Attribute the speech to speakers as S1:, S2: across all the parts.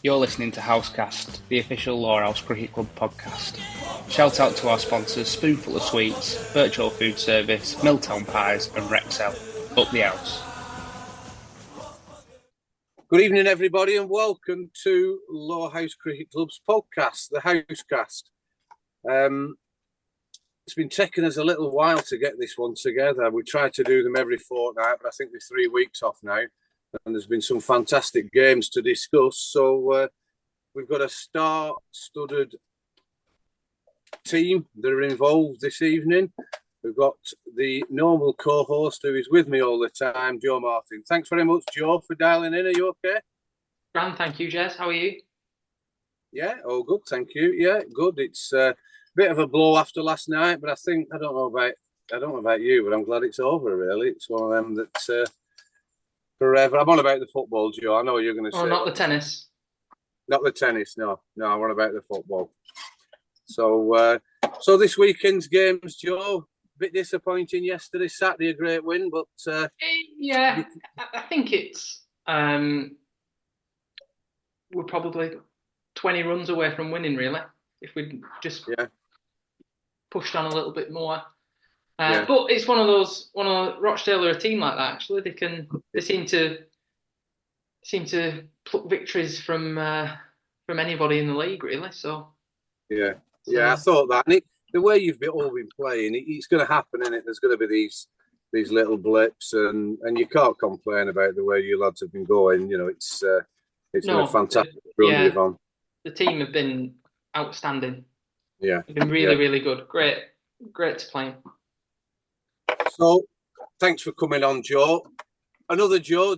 S1: You're listening to Housecast, the official Lowerhouse Cricket Club podcast. Shout out to our sponsors Spoonful of Sweets, Virtual Food Service, Milltown Pies and Rexel. Up the house.
S2: Good evening, everybody, and welcome to Lowerhouse Cricket Club's podcast, the Housecast. It's been taking us a little while to get this one together. We try to do them every fortnight, but I think we're 3 weeks off now, and there's been some fantastic games to discuss. So we've got a star-studded team that are involved this evening. We've got the normal co-host who is with me all the time, Joe Martin. Thanks very much, Joe, for dialing in. Are you okay?
S3: Grand, thank you, Jez. How are you?
S2: Yeah, all good, thank you. Yeah, good. It's a bit of a blow after last night, but I don't know about you, but I'm glad it's over. Really, it's one of them that's forever. I'm on about the football, Joe. I know you're going to say.
S3: Oh, not the tennis.
S2: Not the tennis. No, I'm on about the football. So this weekend's games, Joe. Bit disappointing yesterday. Saturday, a great win, but
S3: yeah, I think it's we're probably 20 runs away from winning, really, if we just pushed on a little bit more. But it's one of Rochdale are a team like that. Actually, they seem to pluck victories from anybody in the league, really. So
S2: I thought that. And the way you've all been playing, it's going to happen, isn't it? There's going to be these little blips, and you can't complain about the way you lads have been going. You know, it's been a fantastic run you've on.
S3: The team have been outstanding.
S2: Yeah,
S3: they've been really good. Great to play.
S2: So, thanks for coming on, Joe. Another Joe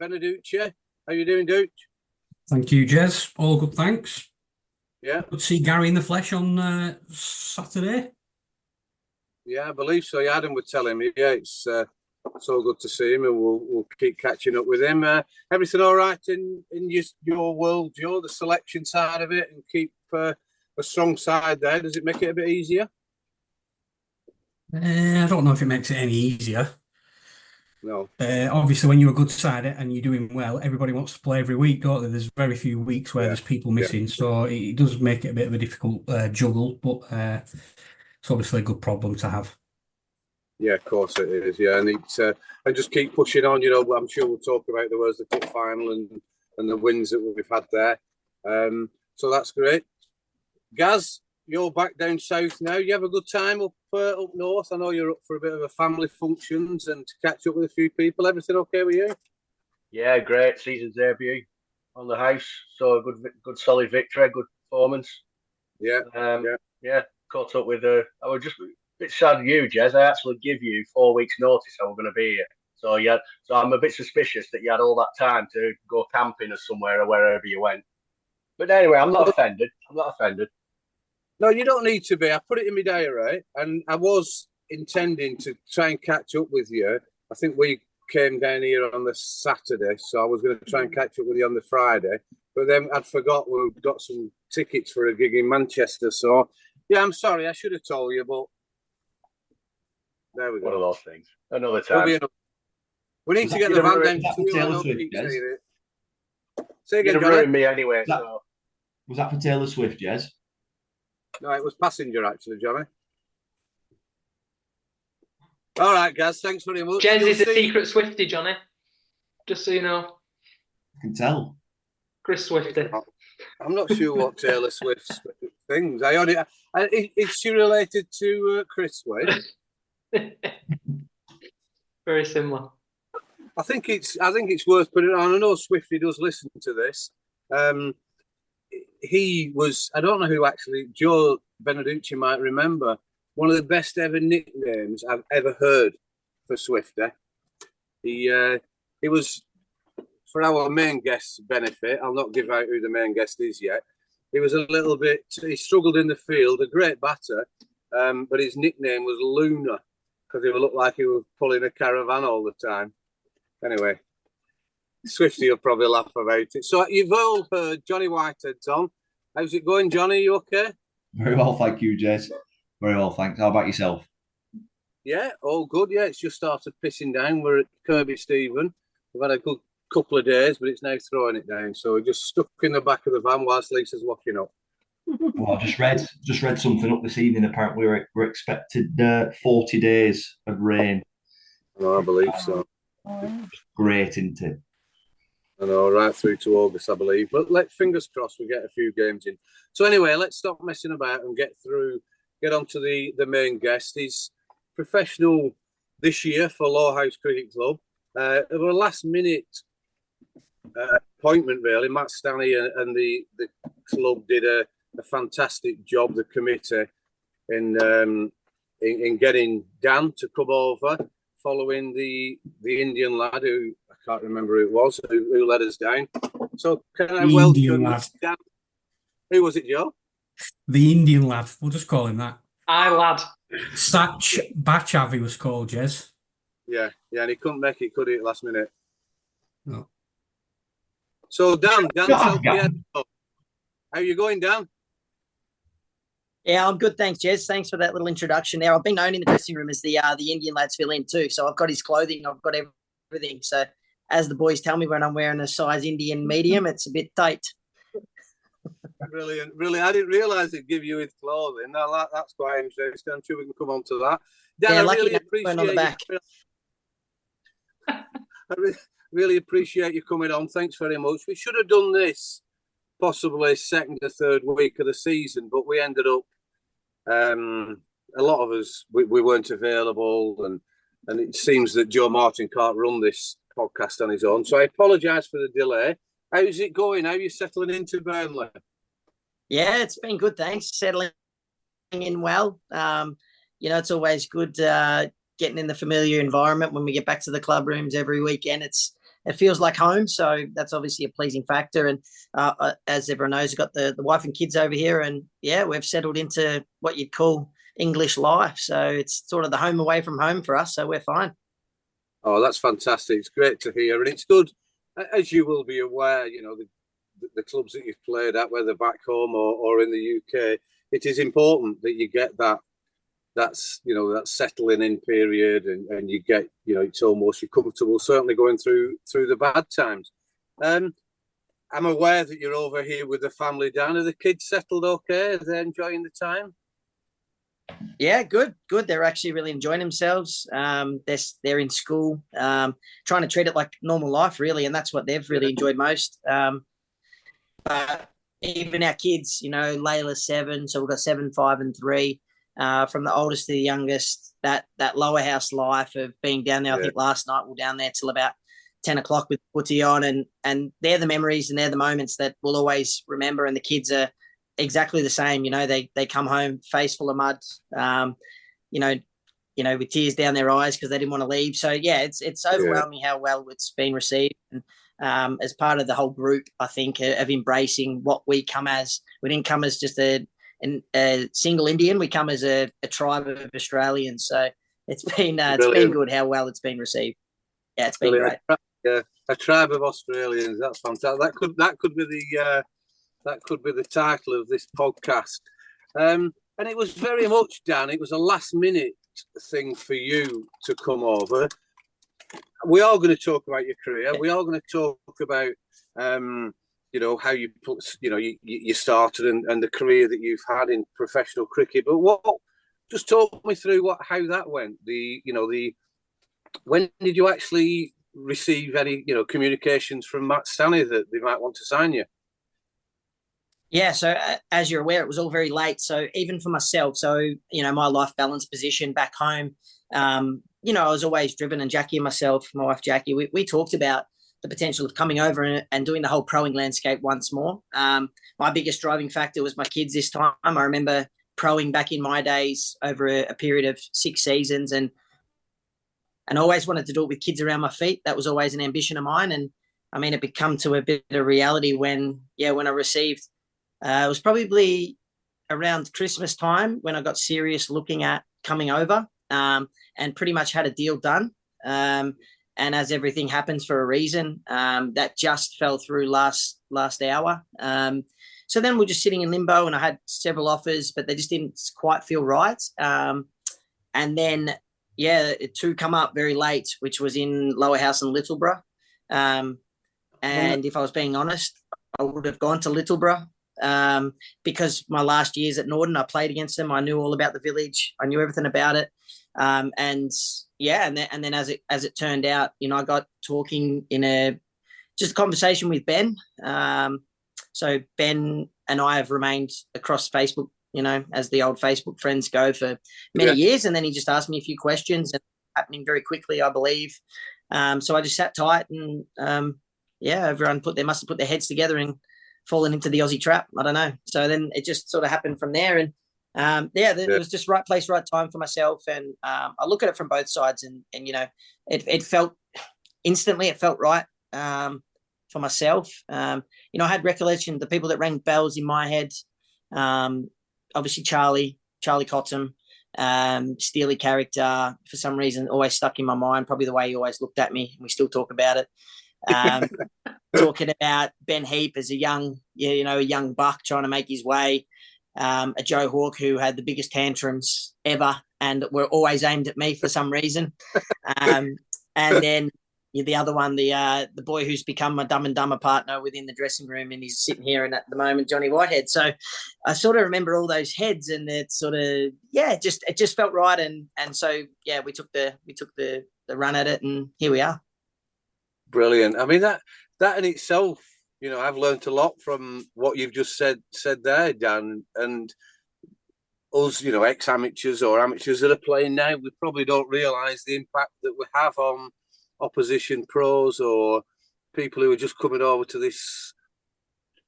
S2: Beneducci. How you doing, Duke?
S4: Thank you, Jez. All good, thanks.
S2: Yeah.
S4: Good to see Gary in the flesh on Saturday.
S2: Yeah, I believe so. Yeah, Adam would tell him. Yeah, it's so good to see him, and we'll keep catching up with him. Everything all right in your world, Joe? The selection side of it, and keep a strong side there. Does it make it a bit easier?
S4: I don't know if it makes it any easier.
S2: No.
S4: Obviously, when you're a good side and you're doing well, everybody wants to play every week, don't they? There's very few weeks where there's people missing, so it does make it a bit of a difficult juggle, but it's obviously a good problem to have. Yeah,
S2: of course it is. Yeah, and and just keep pushing on. You know, I'm sure we'll talk about the World Cup final and the wins that we've had there. So that's great. Gaz, you're back down south now. You have a good time up north. I know you're up for a bit of a family functions and to catch up with a few people. Everything okay with you?
S5: Yeah, great season debut on the house. So a good solid victory, good performance.
S2: Yeah,
S5: Caught up with I was just a bit sad of you, Jez. I actually give you 4 weeks' notice I was going to be here. So I'm a bit suspicious that you had all that time to go camping or somewhere or wherever you went. But anyway, I'm not offended.
S2: No, you don't need to be. I put it in my diary, and I was intending to try and catch up with you. I think we came down here on the Saturday, so I was going to try and catch up with you on the Friday. But then I'd forgot we've got some tickets for a gig in Manchester. So, yeah, I'm sorry. I should have told you, but there we go.
S5: One of those things. Another time.
S2: We need to get the van down to
S6: Taylor Swift, Jez?
S2: Say again,
S5: Johnny. Ruin me anyway.
S6: Was that for Taylor Swift, Jez?
S2: No, it was passenger, actually, Johnny. All right, guys, thanks very much.
S3: Jez is a secret Swiftie, Johnny. Just so you know.
S6: I can tell.
S3: Chris Swiftie.
S2: I'm not sure what Taylor Swift's things. Is she related to Chris Swift?
S3: Very similar.
S2: I think it's worth putting on. I know Swiftie does listen to this. He was, I don't know who actually, Joe Beneducci might remember, one of the best ever nicknames I've ever heard for Swiftie. He was, for our main guest's benefit, I'll not give out who the main guest is yet. He was a little bit, he struggled in the field, a great batter, but his nickname was Luna because he looked like he was pulling a caravan all the time. Anyway, Swiftie will probably laugh about it. So you've all heard Johnny Whitehead's on. How's it going, Johnny? You okay?
S6: Very well, thank you, Jez. Very well, thanks. How about yourself?
S2: Yeah, all good. Yeah, it's just started pissing down. We're at Kirby Stephen. We've had a couple of days, but it's now throwing it down. So we're just stuck in the back of the van whilst Lisa's washing up.
S6: Well, I just read something up this evening. Apparently, we're expected 40 days of rain.
S2: Oh, I believe so.
S6: Great, isn't it?
S2: I know, right through to August, I believe. But fingers crossed we get a few games in. So anyway, let's stop messing about and get on to the main guest. He's professional this year for Lowerhouse Cricket Club. It was a last minute appointment, really. Matt Stanley and the club did a fantastic job, the committee, in getting Dan to come over, following the Indian lad who I can't remember who it was who let us down. So can I welcome Dan? Who was it, Joe?
S4: The Indian lad. We'll just call him that.
S3: Aye, lad.
S4: Sach Bachav, he was called, Jez.
S2: Yeah, and he couldn't make it, could he, at last minute?
S4: No.
S2: So Dan Salpietro, how are you going, Dan?
S7: Yeah, I'm good, thanks, Jez. Thanks for that little introduction there. I've been known in the dressing room as the Indian lads fill in too. So I've got his clothing, I've got everything. So as the boys tell me when I'm wearing a size Indian medium, it's a bit tight.
S2: Brilliant, really. I didn't realise it'd give you his clothing. No, that's quite interesting. I'm sure we can come on to that. Dan,
S7: yeah,
S2: I really appreciate
S7: on the back.
S2: Really appreciate you coming on. Thanks very much. We should have done this possibly second or third week of the season, but we ended up a lot of us we weren't available, and it seems that Joe Martin can't run this podcast on his own. So I apologise for the delay. How's it going? How are you settling into Burnley?
S7: Yeah, it's been good, thanks. Settling in well. It's always good getting in the familiar environment when we get back to the club rooms every weekend. It feels like home, so that's obviously a pleasing factor. And as everyone knows, I've got the wife and kids over here, and yeah, we've settled into what you'd call English life. So it's sort of the home away from home for us, so we're fine.
S2: Oh, that's fantastic. It's great to hear. And it's good, as you will be aware, the clubs that you've played at, whether back home or in the UK, it is important that you get that settling in period, and you get, it's almost you're comfortable, certainly going through the bad times. I'm aware that you're over here with the family, Dan. Are the kids settled okay? Are they enjoying the time?
S7: Yeah, good. They're actually really enjoying themselves. They're in school, trying to treat it like normal life, really, and that's what they've really enjoyed most. But even our kids, Layla's 7, so we've got 7, 5, and 3. From the oldest to the youngest, that Lowerhouse life of being down there. I think last night we were down there till about 10 o'clock with footy on, and they're the memories and they're the moments that we'll always remember. And the kids are exactly the same. They come home face full of mud, with tears down their eyes because they didn't want to leave. So yeah, it's overwhelming how well it's been received. And as part of the whole group, I think, of embracing what we come as. We didn't come as just a single Indian. We come as a tribe of Australians. So it's been good how well it's been received. Yeah, it's been great.
S2: Yeah, a tribe of Australians. That's fantastic. That could be the title of this podcast. And it was very much, Dan, it was a last minute thing for you to come over. We are going to talk about your career. We are going to talk about how you you started and the career that you've had in professional cricket. But just talk me through how that went. When did you actually receive any communications from Matt Stanley that they might want to sign you?
S7: Yeah, so as you're aware, it was all very late. So even for myself, my life balance position back home, I was always driven, and Jackie and myself, my wife Jackie, we talked about the potential of coming over and doing the whole proing landscape once more. My biggest driving factor was my kids this time. I remember proing back in my days over a period of 6 seasons, and I always wanted to do it with kids around my feet. That was always an ambition of mine. And I mean, it became to a bit of reality when I received, it was probably around Christmas time when I got serious looking at coming over, and pretty much had a deal done. And as everything happens for a reason, that just fell through last hour. So then we're just sitting in limbo, and I had several offers, but they just didn't quite feel right. And then, 2 come up very late, which was in Lowerhouse and Littleborough. And if I was being honest, I would have gone to Littleborough, because my last years at Norden, I played against them. I knew all about the village. I knew everything about it. And then as it turned out, I got talking in a conversation with Ben. So Ben and I have remained across Facebook, as the old Facebook friends go, for many years. And then he just asked me a few questions, and happening very quickly, I believe. So I just sat tight, and everyone must have put their heads together and fallen into the Aussie trap. I don't know. So then it just sort of happened from there. And it was just right place, right time for myself. And I look at it from both sides, and it felt instantly, it felt right for myself. I had recollection, the people that rang bells in my head, obviously Charlie Cottam, Steely character, for some reason always stuck in my mind, probably the way he always looked at me, and we still talk about it. Talking about Ben Heap as a young buck trying to make his way, a Joe Hawke who had the biggest tantrums ever and were always aimed at me for some reason, and then the other one, the boy who's become my Dumb and Dumber partner within the dressing room, and he's sitting here, and at the moment, Johnny Whitehead. So I sort of remember all those heads, and it sort of it just felt right, and so we took the run at it, and here we are.
S2: Brilliant. I mean, that in itself, I've learned a lot from what you've just said there, Dan, and us, ex-amateurs or amateurs that are playing now, we probably don't realise the impact that we have on opposition pros or people who are just coming over to this,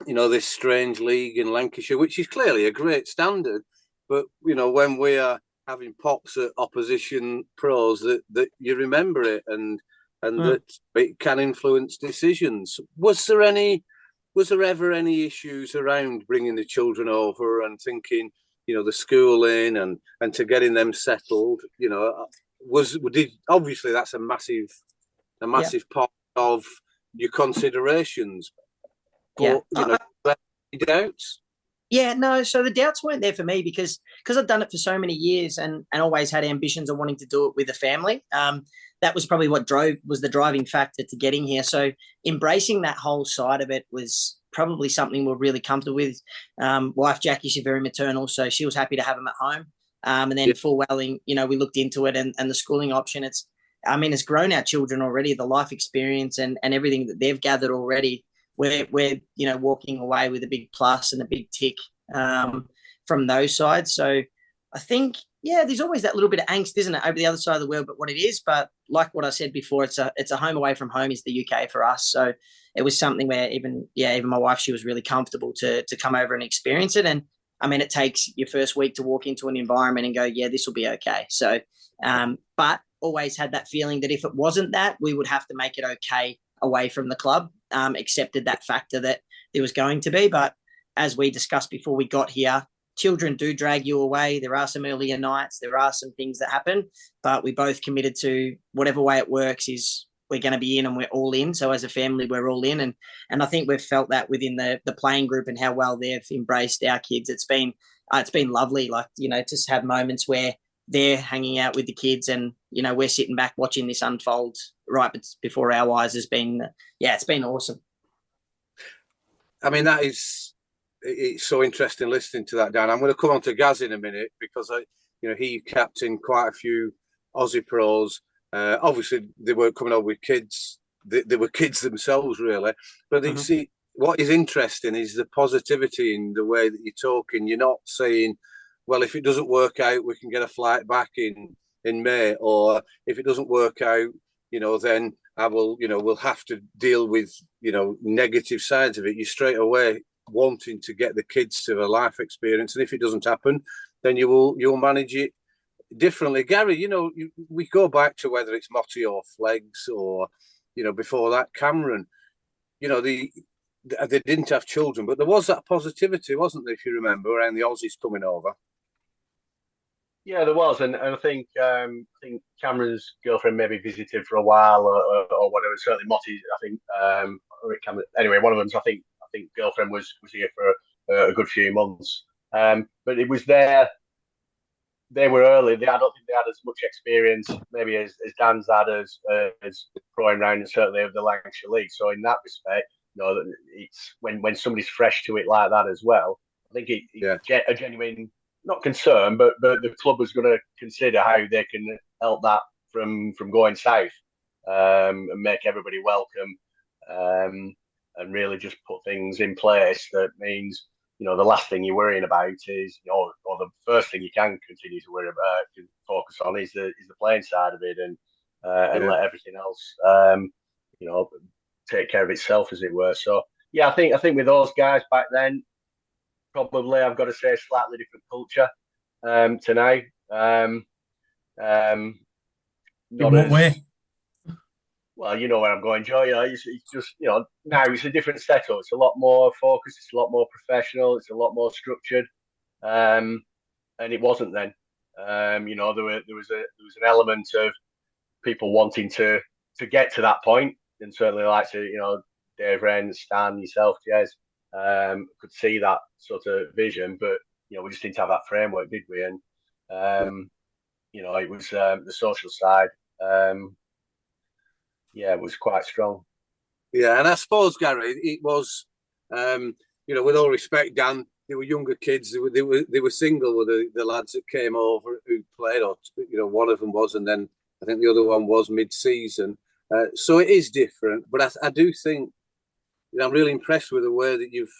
S2: this strange league in Lancashire, which is clearly a great standard. But, when we are having pops at opposition pros, that you remember it and that it can influence decisions. Was there ever any issues around bringing the children over and thinking, the schooling and to getting them settled? Obviously that's a massive part of your considerations. But, any doubts?
S7: Yeah, no. So the doubts weren't there for me because I've done it for so many years and always had ambitions of wanting to do it with a family. That was probably what was the driving factor to getting here. So embracing that whole side of it was probably something we're really comfortable with. Wife Jackie, she's very maternal, so she was happy to have him at home. And then full welling, we looked into it and the schooling option. It's grown our children already, the life experience and everything that they've gathered already. We're walking away with a big plus and a big tick from those sides. So I think, there's always that little bit of angst, isn't it, over the other side of the world, but what it is. But like what I said before, it's a home away from home is the UK for us. So it was something where even my wife, she was really comfortable to come over and experience it. And it takes your first week to walk into an environment and go, this will be okay. So, but always had that feeling that if it wasn't that, we would have to make it okay away from the club. Accepted that factor that there was going to be. But as we discussed before we got here, children do drag you away. There are some earlier nights. There are some things that happen, but we both committed to whatever way it works is we're going to be in and we're all in. So as a family, we're all in. And I think we've felt that within the playing group and how well they've embraced our kids. It's been lovely, just have moments where they're hanging out with the kids and, we're sitting back watching this unfold right before our eyes has been, it's been awesome.
S2: It's so interesting listening to that, Dan. I'm going to come on to Gaz in a minute because he captained quite a few Aussie pros. Obviously, they weren't coming over with kids. They were kids themselves, really. But what is interesting is the positivity in the way that you're talking. You're not saying, well, if it doesn't work out, we can get a flight back in May, or if it doesn't work out, then I will, we'll have to deal with, negative sides of it. You straight away wanting to get the kids to a life experience, and if it doesn't happen, then you'll manage it differently. Gary, we go back to whether it's Motti or Flegs or before that Cameron, they didn't have children, but there was that positivity, wasn't there, if you remember, around the Aussies coming over?
S5: Yeah, there was, and I think Cameron's girlfriend maybe visited for a while or whatever. Certainly Motti, I think. Anyway, one of them, I think girlfriend was here for a good few months. But it was there they were early. I don't think they had as much experience, maybe as Dan's had as throwing around, and certainly of the Lancashire League. So in that respect, it's when somebody's fresh to it like that as well. I think it's a genuine, not concern, but the club is going to consider how they can help that from going south, and make everybody welcome, and really just put things in place that means, the last thing you're worrying about is, or the first thing you can continue to worry about, to focus on is the playing side of it, and let everything else, take care of itself, as it were. So yeah, I think with those guys back then, probably, I've got to say, slightly different culture to now.
S4: In what way?
S5: Well, you know where I'm going, Joe. It's just, now it's a different setup. It's a lot more focused. It's a lot more professional. It's a lot more structured. And it wasn't then. There was an element of people wanting to get to that point, and certainly like to, Dave Wren, Stan, yourself, Jez, could see that sort of vision, but we just didn't have that framework, did we? And it was the social side. It was quite strong.
S2: Yeah, and I suppose, Gary, it was, with all respect, Dan, they were younger kids. They were single with the lads that came over who played, or one of them was, and then I think the other one was mid-season. So it is different, but I do think I'm really impressed with the way that you've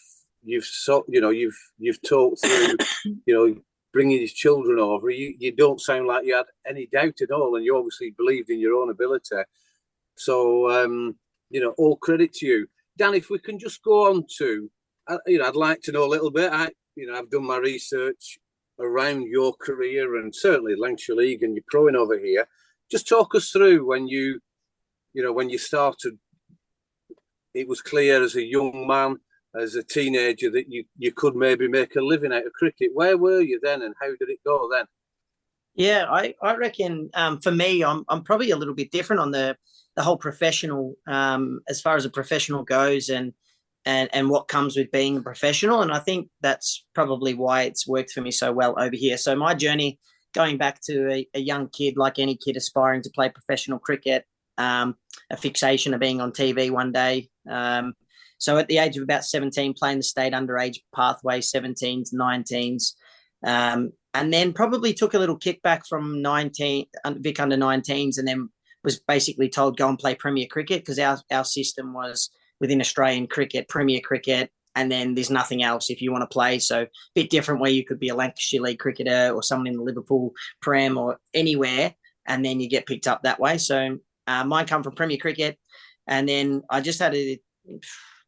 S2: talked through, bringing his children over. You don't sound like you had any doubt at all, and you obviously believed in your own ability. So, all credit to you. Dan, if we can just go on to, I'd like to know a little bit. I've done my research around your career and certainly Lancashire League and your crowing over here. Just talk us through when you started. It was clear as a young man, as a teenager, that you could maybe make a living out of cricket. Where were you then, and how did it go then?
S7: Yeah, I reckon for me, I'm probably a little bit different on the whole professional, as far as a professional goes, and what comes with being a professional. And I think that's probably why it's worked for me so well over here. So my journey, going back to a young kid, like any kid aspiring to play professional cricket, a fixation of being on TV one day. So at the age of about 17, playing the state underage pathway, 17s, 19s, and then probably took a little kickback from Vic under 19s, and then was basically told, go and play Premier Cricket, because our system was within Australian cricket, Premier Cricket, and then there's nothing else if you want to play. So a bit different, where you could be a Lancashire League cricketer or someone in the Liverpool Prem or anywhere, and then you get picked up that way. So mine come from Premier Cricket, and then I just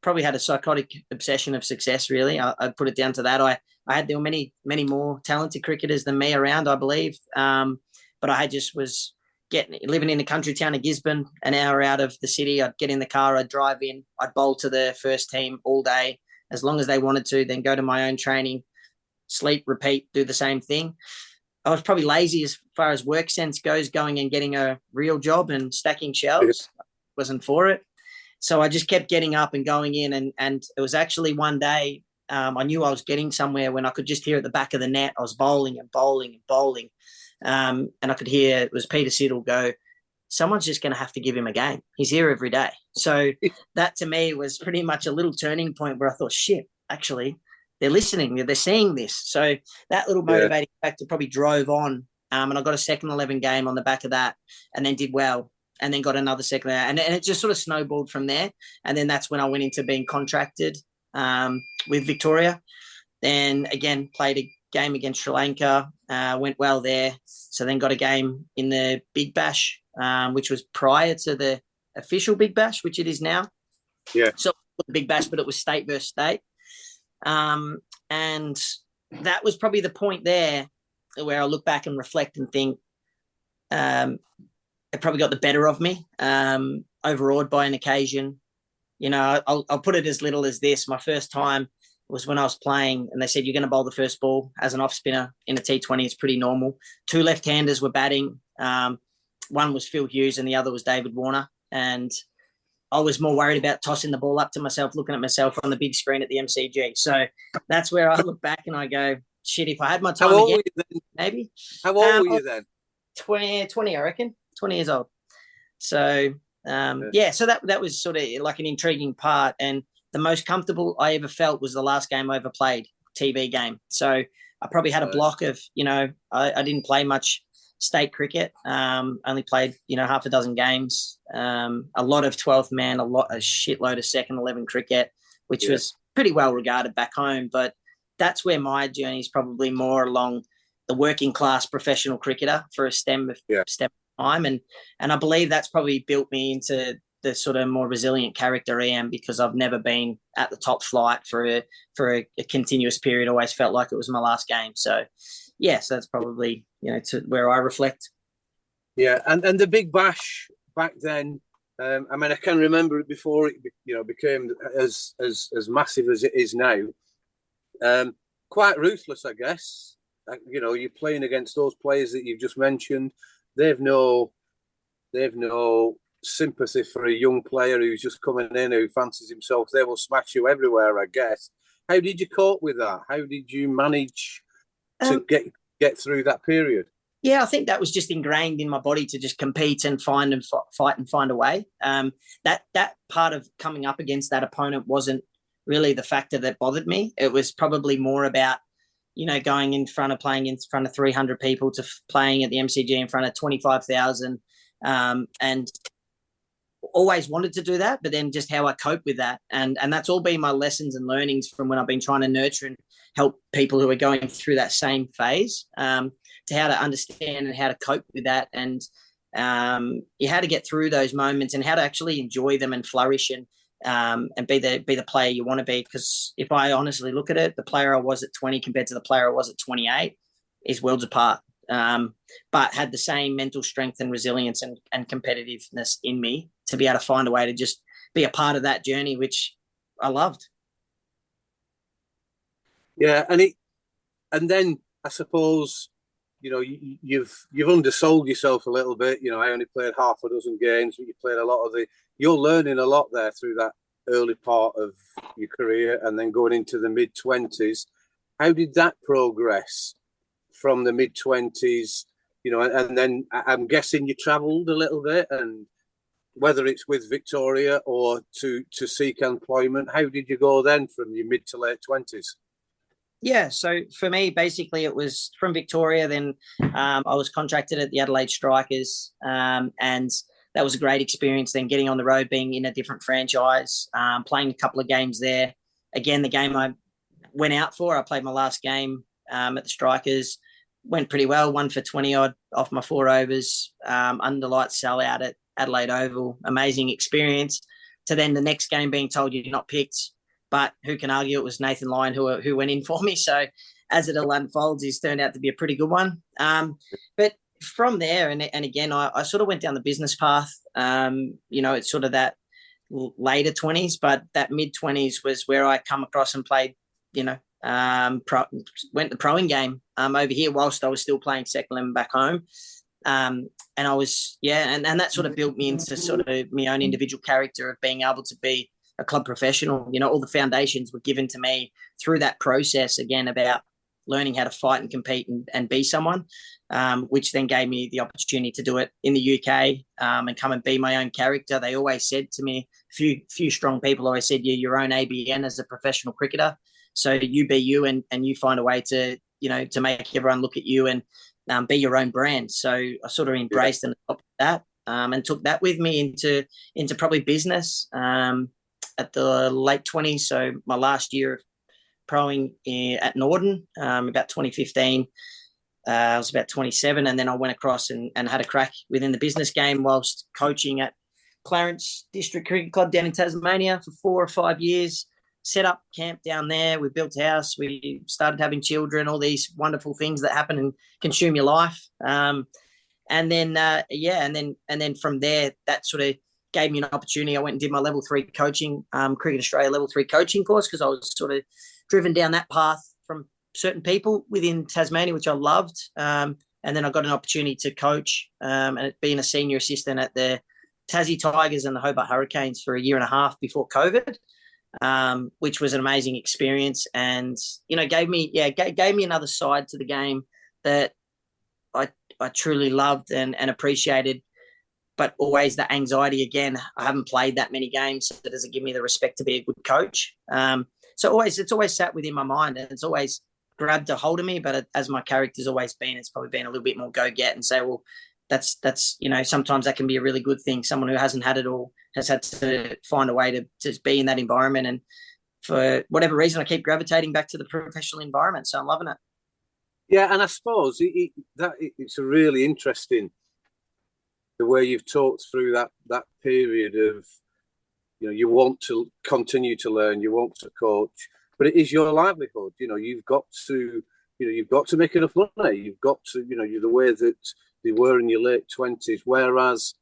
S7: probably had a psychotic obsession of success, really. I'd put it down to that. There were many, many more talented cricketers than me around, I believe. But I just was living in the country town of Gisborne, an hour out of the city. I'd get in the car, I'd drive in, I'd bowl to the first team all day, as long as they wanted to, then go to my own training, sleep, repeat, do the same thing. I was probably lazy as far as work sense goes, going and getting a real job and stacking shelves. I wasn't for it. So I just kept getting up and going in. And it was actually one day, I knew I was getting somewhere when I could just hear at the back of the net, I was bowling and bowling and bowling. And I could hear, it was Peter Siddle go, someone's just going to have to give him a game. He's here every day. So that to me was pretty much a little turning point where I thought, shit, actually, they're listening, they're seeing this. So that little motivating factor probably drove on. And I got a second 11 game on the back of that, and then did well, and then got another second. And it just sort of snowballed from there. And then that's when I went into being contracted with Victoria. Then again, played a game against Sri Lanka, went well there. So then got a game in the Big Bash, which was prior to the official Big Bash, which it is now.
S2: Yeah. So
S7: the Big Bash, but it was state versus state. And that was probably the point there where I look back and reflect and think it probably got the better of me, overawed by an occasion. I'll put it as little as this. My first time was when I was playing, and they said, you're going to bowl the first ball as an off spinner in a T20. It's pretty normal. Two left-handers were batting. One was Phil Hughes and the other was David Warner. And I was more worried about tossing the ball up to myself, looking at myself on the big screen at the MCG. So that's where I look back and I go, if I had my time
S2: How old
S7: again,
S2: were you then?
S7: maybe.
S2: How old were you then?
S7: 20, I reckon. 20 years old. So, so that was sort of like an intriguing part. And the most comfortable I ever felt was the last game I ever played, TV game. So I probably had a block of, I didn't play much state cricket. Only played, half a dozen games. A lot of 12th man, a shitload of second 11 cricket, which was pretty well regarded back home. But that's where my journey is probably more along the working class professional cricketer for a step time. And I believe that's probably built me into the sort of more resilient character I am, because I've never been at the top flight for a continuous period. Always felt like it was my last game. So, so that's probably, to where I reflect.
S2: Yeah. And the Big Bash back then, I can remember it before it, became as massive as it is now. Quite ruthless, I guess. You're playing against those players that you've just mentioned. They've no sympathy for a young player who's just coming in, who fancies himself. They will smash you everywhere, I guess. How did you cope with that? How did you manage to get through that period?
S7: Yeah, I think that was just ingrained in my body to just compete and fight and find a way. That part of coming up against that opponent wasn't really the factor that bothered me. It was probably more about, playing in front of 300 people to playing at the MCG in front of 25,000, and always wanted to do that, but then just how I cope with that. And that's all been my lessons and learnings from when I've been trying to nurture and help people who are going through that same phase, to how to understand and how to cope with that, and how to get through those moments and how to actually enjoy them and flourish and be the player you want to be. Because if I honestly look at it, the player I was at 20 compared to the player I was at 28 is worlds apart. But had the same mental strength and resilience and competitiveness in me to be able to find a way to just be a part of that journey, which I loved.
S2: Yeah, and then I suppose you've undersold yourself a little bit. I only played half a dozen games, but you played a lot of you're learning a lot there through that early part of your career, and then going into the mid-20s. How did that progress from the mid-20s? And then I'm guessing you travelled a little bit, and whether it's with Victoria or to seek employment, how did you go then from your mid to late 20s?
S7: Yeah, so for me, basically, it was from Victoria. Then I was contracted at the Adelaide Strikers, and that was a great experience. Then getting on the road, being in a different franchise, playing a couple of games there. Again, the game I went out for, I played my last game at the Strikers, went pretty well, 1 for 20 odd off my 4 overs, under light sellout at Adelaide Oval. Amazing experience. To then the next game being told you're not picked. But who can argue it was Nathan Lyon who went in for me. So as it all unfolds, he's turned out to be a pretty good one. But from there, and again, I sort of went down the business path. It's sort of that later 20s, but that mid-20s was where I come across and played, went the proing game over here whilst I was still playing second 11 back home. And I was, and that sort of built me into sort of my own individual character of being able to be a club professional. All the foundations were given to me through that process, again, about learning how to fight and compete and be someone, which then gave me the opportunity to do it in the UK and come and be my own character. They always said to me, few strong people always said, you're your own ABN as a professional cricketer. So you be you and you find a way to, to make everyone look at you and be your own brand. So I sort of embraced and adopted that and took that with me into probably business at the late 20s. So my last year of proing at Norden, about 2015, I was about 27, and then I went across and had a crack within the business game whilst coaching at Clarence District Cricket Club down in Tasmania for 4 or 5 years. Set up camp down there. We built a house. We started having children. All these wonderful things that happen and consume your life. And then from there, that sort of gave me an opportunity. I went and did my level 3 coaching, Cricket Australia level 3 coaching course, because I was sort of driven down that path from certain people within Tasmania, which I loved. And then I got an opportunity to coach and being a senior assistant at the Tassie Tigers and the Hobart Hurricanes for 1.5 years before COVID. which was an amazing experience, and gave me another side to the game that I truly loved and appreciated. But always the anxiety again. I haven't played that many games, so that doesn't give me the respect to be a good coach. So it's always sat within my mind, and it's always grabbed a hold of me. But as my character's always been, it's probably been a little bit more go get and say, well, that's sometimes that can be a really good thing. Someone who hasn't had it all has had to find a way to be in that environment, and for whatever reason, I keep gravitating back to the professional environment. So I'm loving it.
S2: Yeah, and I suppose it's a really interesting the way you've talked through that period of, you want to continue to learn, you want to coach, but it is your livelihood. You've got to make enough money. You've got to, the way that they were in your late 20s, whereas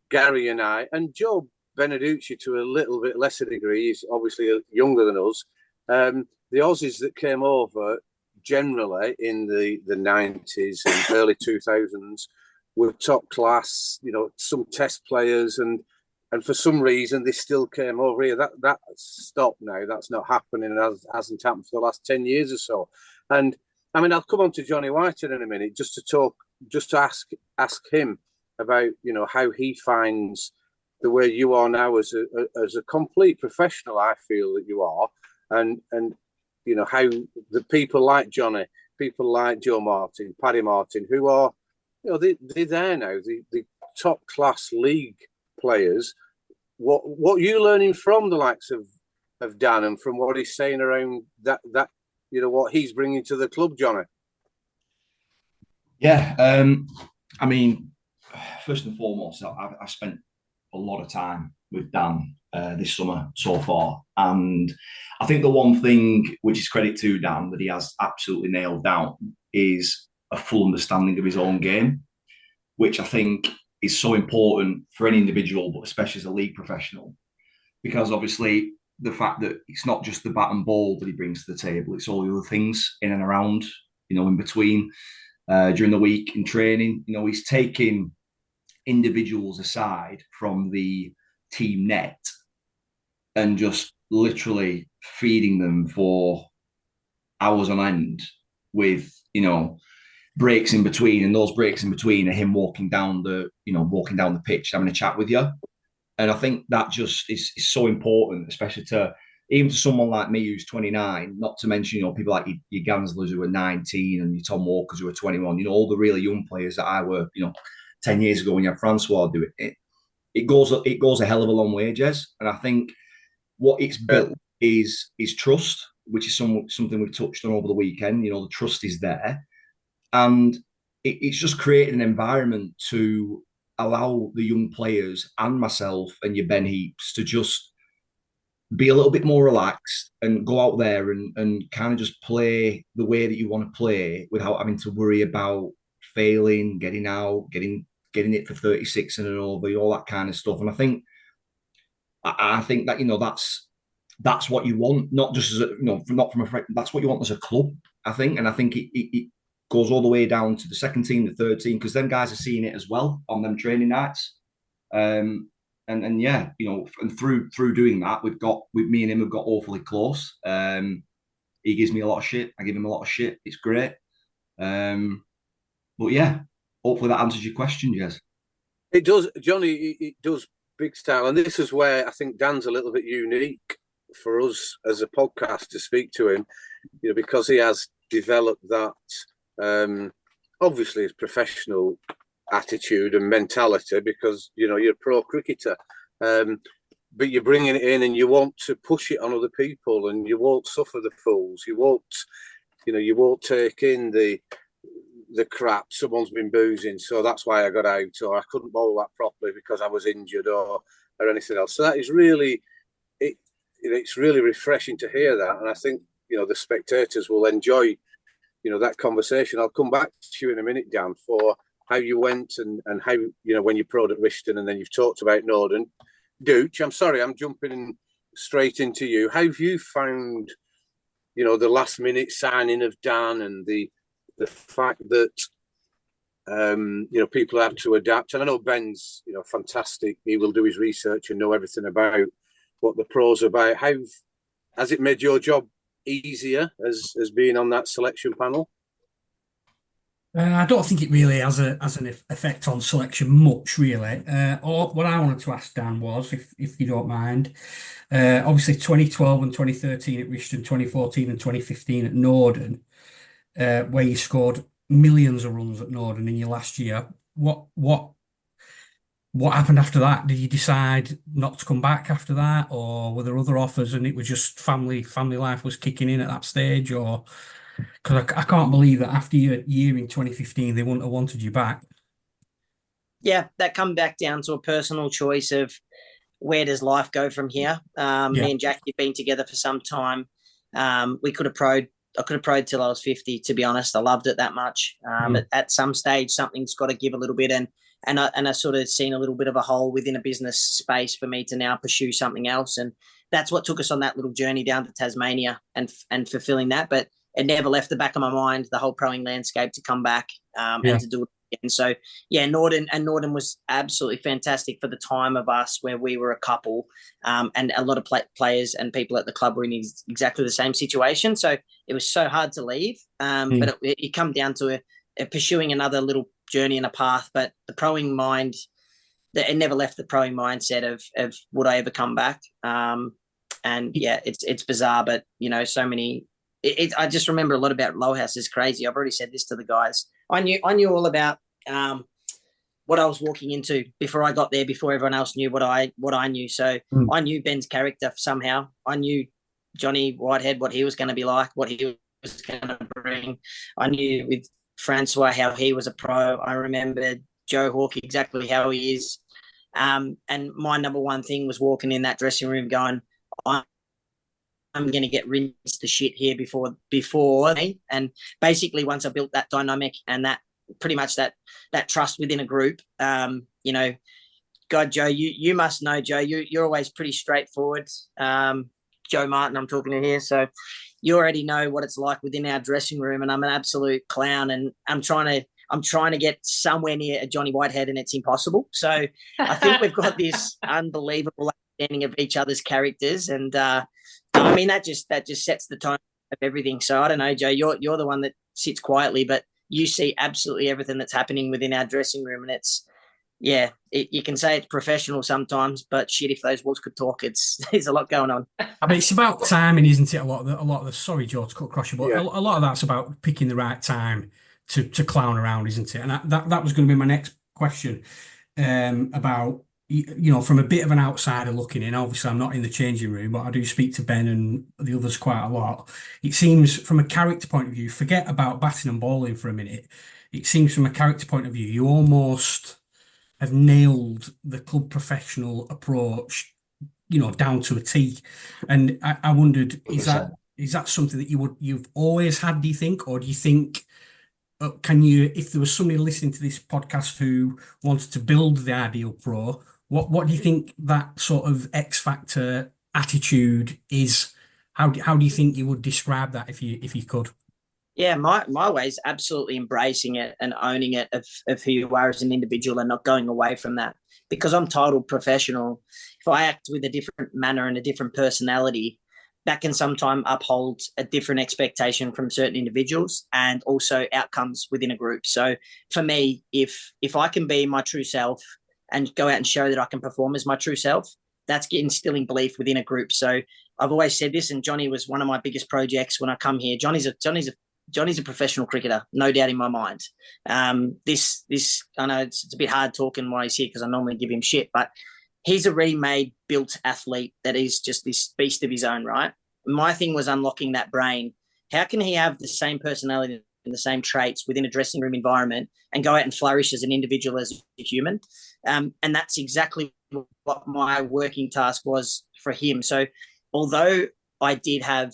S2: Gary and I, and Joe Beneducci to a little bit lesser degree, he's obviously younger than us. The Aussies that came over generally in the 90s and early 2000s were top class, some test players, and for some reason they still came over here. That stopped now. That's not happening, and hasn't happened for the last 10 years or so. And I mean, I'll come on to Johnny White in a minute just to ask him about how he finds the way you are now as a complete professional. I feel that you are, and how the people like Johnny, people like Joe Martin, Paddy Martin, who are they're there now, the top class league players. What you learning from the likes of Dan and from what he's saying around that what he's bringing to the club, Johnny?
S6: Yeah, I mean, first and foremost, I spent a lot of time with Dan this summer so far, and I think the one thing which is credit to Dan that he has absolutely nailed down is a full understanding of his own game, which I think is so important for any individual, but especially as a league professional, because obviously the fact that it's not just the bat and ball that he brings to the table, it's all the other things in and around, in between, during the week in training. He's taking individuals aside from the team net and just literally feeding them for hours on end with, breaks in between, and those breaks in between are him walking down the pitch, having a chat with you. And I think that just is so important, especially even to someone like me who's 29, not to mention, people like your Ganslers who are 19 and your Tom Walkers who are 21, all the really young players that I were, 10 years ago when you had Francois do it. It goes a hell of a long way, Jez. And I think what it's built is trust, which is something we've touched on over the weekend. The trust is there. And it's just created an environment to allow the young players and myself and your Ben Heaps to just be a little bit more relaxed and go out there and kind of just play the way that you want to play without having to worry about failing, getting out, getting it for 36 and over, all that kind of stuff. And I think that, that's what you want, not just as not from a friend, that's what you want as a club, I think. And I think it goes all the way down to the second team, the third team, because them guys are seeing it as well on them training nights. And yeah, and through doing that, me and him have got awfully close. He gives me a lot of shit. I give him a lot of shit. It's great. But yeah, hopefully that answers your question, Jez.
S2: It does, Johnny. It does, big style. And this is where I think Dan's a little bit unique for us as a podcast to speak to him, because he has developed that, obviously his professional attitude and mentality, because you're a pro cricketer, but you're bringing it in and you want to push it on other people, and you won't suffer the fools. You won't take in the crap. Someone's been boozing, so that's why I got out, or I couldn't bowl that properly because I was injured, or anything else. So that is really it's really refreshing to hear that, and I think the spectators will enjoy that conversation. I'll come back to you in a minute, Dan, for how you went and how, when you pro'd at Rishton, and then you've talked about Norden. Dooch, I'm sorry, I'm jumping straight into you. How have you found, the last minute signing of Dan, and the fact that, people have to adapt? And I know Ben's, fantastic. He will do his research and know everything about what the pros are about. How has it made your job easier as being on that selection panel?
S4: I don't think it really has an effect on selection much, really. Or what I wanted to ask Dan was, if you don't mind, obviously 2012 and 2013 at Rishton, 2014 and 2015 at Norden, where you scored millions of runs at Norden in your last year. What happened after that? Did you decide not to come back after that, or were there other offers and it was just family life was kicking in at that stage, or? Because I can't believe that after your year in 2015, they wouldn't have wanted you back.
S7: Yeah, that come back down to a personal choice of where does life go from here. Me and Jackie have been together for some time. I could have proed till I was 50, to be honest. I loved it that much. At some stage, something's got to give a little bit. And I sort of seen a little bit of a hole within a business space for me to now pursue something else. And that's what took us on that little journey down to Tasmania and fulfilling that. But it never left the back of my mind, the whole proing landscape, to come back and to do it again. So, Norden was absolutely fantastic for the time of us where we were a couple, and a lot of players and people at the club were in exactly the same situation. So it was so hard to leave, but it come down to pursuing another little journey and a path. But the proing mind, it never left the proing mindset of would I ever come back? It's bizarre, but, so many... I just remember a lot about Lowerhouse. Is crazy. I've already said this to the guys. I knew all about what I was walking into before I got there, before everyone else knew what I knew. So I knew Ben's character somehow. I knew Johnny Whitehead, what he was going to be like, what he was going to bring. I knew with Francois how he was a pro. I remembered Joe Hawke exactly how he is. And my number one thing was walking in that dressing room going, I'm going to get rinsed to shit here before me. And basically, once I built that dynamic and that pretty much that trust within a group, God, Joe, you must know, Joe, you're always pretty straightforward. Joe Martin, I'm talking to here. So you already know what it's like within our dressing room, and I'm an absolute clown, and I'm trying to get somewhere near a Johnny Whitehead, and it's impossible. So I think we've got this unbelievable understanding of each other's characters, and I mean that just sets the tone of everything. So I don't know, Joe, you're the one that sits quietly, but you see absolutely everything that's happening within our dressing room, and it's you can say it's professional sometimes, but shit, if those walls could talk, there's a lot going on.
S4: I mean, it's about timing, isn't it? A lot of the sorry, Joe, to cut across you, but a lot of that's about picking the right time to clown around, isn't it? And that was going to be my next question, about, from a bit of an outsider looking in. Obviously, I'm not in the changing room, but I do speak to Ben and the others quite a lot. It seems, from a character point of view, forget about batting and bowling for a minute. It seems, from a character point of view, you almost have nailed the club professional approach, down to a T. And I wondered, is that something that you've always had, do you think, or do you think, if there was somebody listening to this podcast who wanted to build the ideal pro, what do you think that sort of X factor attitude is? How do you think you would describe that if you could?
S7: Yeah, my way is absolutely embracing it and owning it of who you are as an individual and not going away from that. Because I'm titled professional, if I act with a different manner and a different personality, that can sometimes uphold a different expectation from certain individuals and also outcomes within a group. So for me, if I can be my true self and go out and show that I can perform as my true self, that's instilling belief within a group. So I've always said this, and Johnny was one of my biggest projects when I come here. Johnny's a professional cricketer, no doubt in my mind. This I know it's a bit hard talking while he's here because I normally give him shit, but he's a ready-made, built athlete that is just this beast of his own, right? My thing was unlocking that brain. How can he have the same personality and the same traits within a dressing room environment and go out and flourish as an individual, as a human? And that's exactly what my working task was for him. So although I did have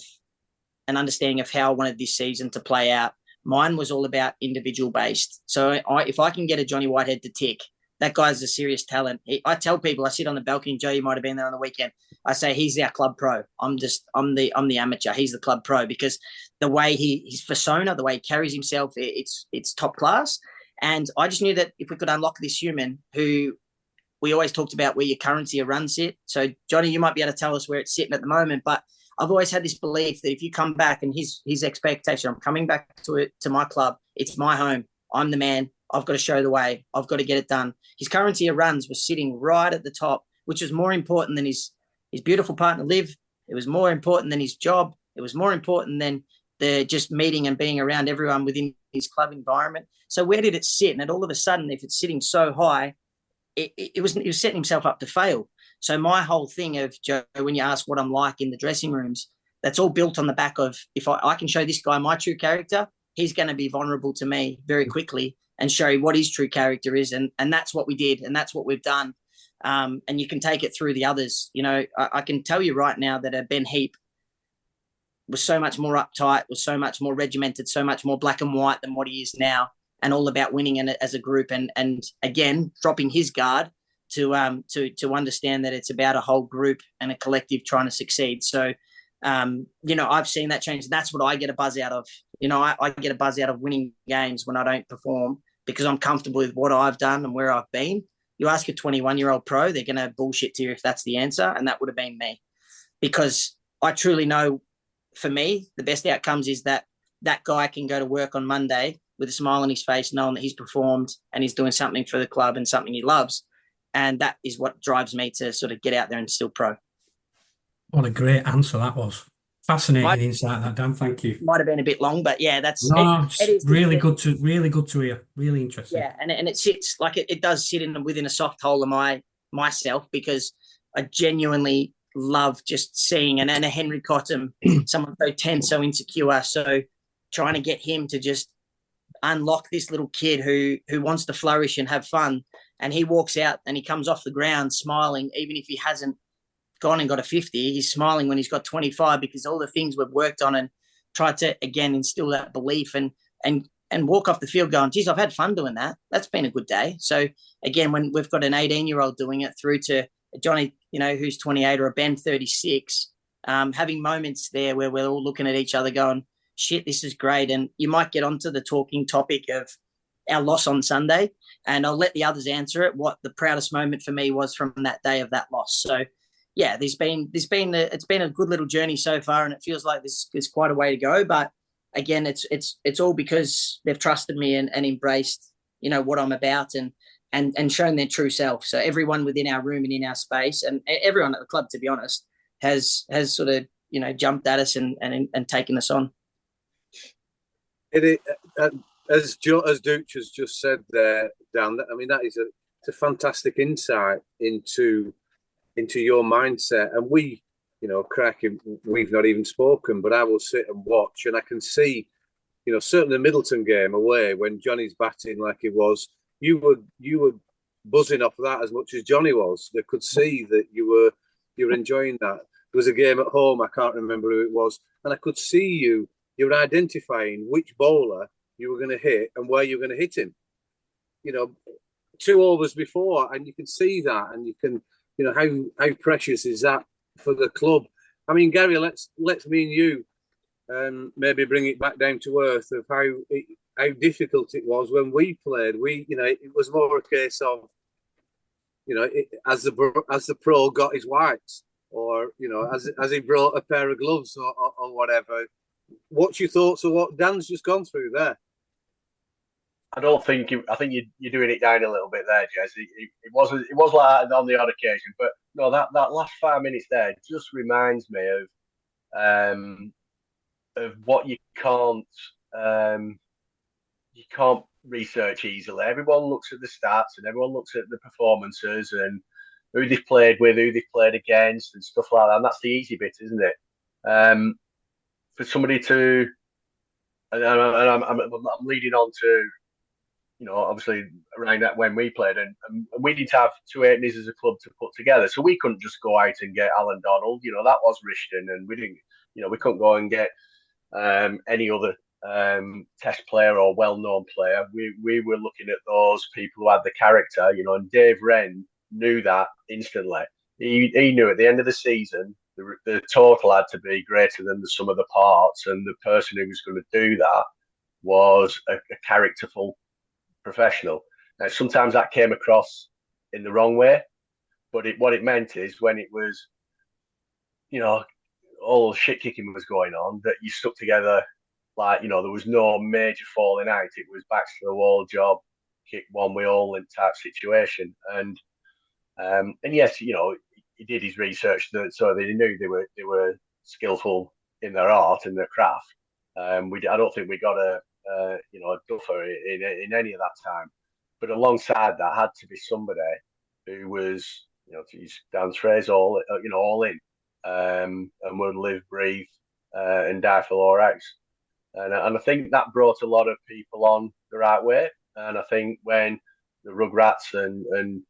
S7: an understanding of how I wanted this season to play out, mine was all about individual based. So if I can get a Johnny Whitehead to tick, that guy's a serious talent. I tell people, I sit on the balcony, Joe, you might have been there on the weekend. I say, he's our club pro. I'm the amateur. He's the club pro, because the way his persona, the way he carries himself, it's top class. And I just knew that if we could unlock this human who we always talked about where your currency of run sit. So Johnny, you might be able to tell us where it's sitting at the moment, but I've always had this belief that if you come back, and his expectation, I'm coming back to my club, it's my home, I'm the man, I've got to show the way, I've got to get it done. His currency of runs was sitting right at the top, which was more important than his beautiful partner Liv. It was more important than his job. It was more important than the just meeting and being around everyone within his club environment. So where did it sit? And all of a sudden, if it's sitting so high, he was setting himself up to fail. So my whole thing of, Joe, when you ask what I'm like in the dressing rooms, that's all built on the back of, if I can show this guy my true character, he's going to be vulnerable to me very quickly and show what his true character is. And that's what we did, and that's what we've done. And you can take it through the others. You know, I can tell you right now that Ben Heap was so much more uptight, was so much more regimented, so much more black and white than what he is now, and all about winning in it as a group. And again, dropping his guard to understand that it's about a whole group and a collective trying to succeed. So, you know, I've seen that change. That's what I get a buzz out of. You know, I get a buzz out of winning games when I don't perform, because I'm comfortable with what I've done and where I've been. You ask a 21-year-old pro, they're going to bullshit to you if that's the answer, and that would have been me. Because I truly know, for me, the best outcomes is that guy can go to work on Monday with a smile on his face, knowing that he's performed and he's doing something for the club and something he loves. And that is what drives me to sort of get out there and still pro.
S4: What a great answer that was. Fascinating insight, that, Dan. Thank you.
S7: Might have been a bit long, but yeah, that's
S4: it is really good to hear. Really interesting.
S7: Yeah, and it sits like it does sit within a soft hole of myself, because I genuinely love just seeing and a Henry Cottam, someone so tense, so insecure, so trying to get him to just unlock this little kid who wants to flourish and have fun, and he walks out and he comes off the ground smiling, even if he hasn't gone and got a 50, he's smiling when he's got 25, because all the things we've worked on and tried to, again, instill that belief and walk off the field going, geez, I've had fun doing that. That's been a good day. So again, when we've got an 18-year-old doing it through to Johnny, you know, who's 28, or a Ben 36, having moments there where we're all looking at each other going, shit, this is great. And you might get onto the talking topic of our loss on Sunday, and I'll let the others answer it, what the proudest moment for me was from that day of that loss. So yeah, it's been a good little journey so far, and it feels like there's quite a way to go. But again, it's all because they've trusted me and embraced, you know, what I'm about and shown their true self. So everyone within our room and in our space, and everyone at the club, to be honest, has sort of, you know, jumped at us and taken us on.
S2: As Dooch has just said there, Dan, I mean, it's a fantastic insight into your mindset. And we, you know, cracking, we've not even spoken, but I will sit and watch, and I can see, you know, certainly the Middleton game away, when Johnny's batting like he was, you were buzzing off that as much as Johnny was. They could see that you were enjoying that. There was a game at home, I can't remember who it was, and I could see you were identifying which bowler you were going to hit and where you were going to hit him. You know, 2 overs before, and you can see that, and you can, you know, how precious is that for the club? I mean, Gary, let's me and you maybe bring it back down to earth of how difficult it was when we played. You know, it was more a case of, you know, as the pro got his whites, or, you know, as he brought a pair of gloves or whatever. What's your thoughts of what Dan's just gone through there?
S5: I think you're doing it down a little bit there, Jez. It was like that on the odd occasion, but no, that last 5 minutes there just reminds me of what you can't research easily. Everyone looks at the stats and everyone looks at the performances and who they've played with, who they've played against, and stuff like that. And that's the easy bit, isn't it? For somebody to, and I'm leading on to, you know, obviously around that when we played, and we didn't have 2 eighties as a club to put together, so we couldn't just go out and get Alan Donald. You know, that was Rishton, and we didn't, you know, we couldn't go and get any other test player or well-known player. We were looking at those people who had the character, you know, and Dave Wren knew that instantly. He knew at the end of the season the total had to be greater than the sum of the parts, and the person who was going to do that was a characterful professional. Now, sometimes that came across in the wrong way, but what it meant is when it was, all shit kicking was going on, that you stuck together. Like, there was no major falling out. It was backs to the wall job, kick one we all in type situation. And yes, he did his research, so they knew they were skillful in their art and their craft. I don't think we got a duffer in any of that time. But alongside that had to be somebody who was, to use Dan's phrase, all in, and would live, breathe, and die for Lowerhouse. And I think that brought a lot of people on the right way. And I think when the Rugrats and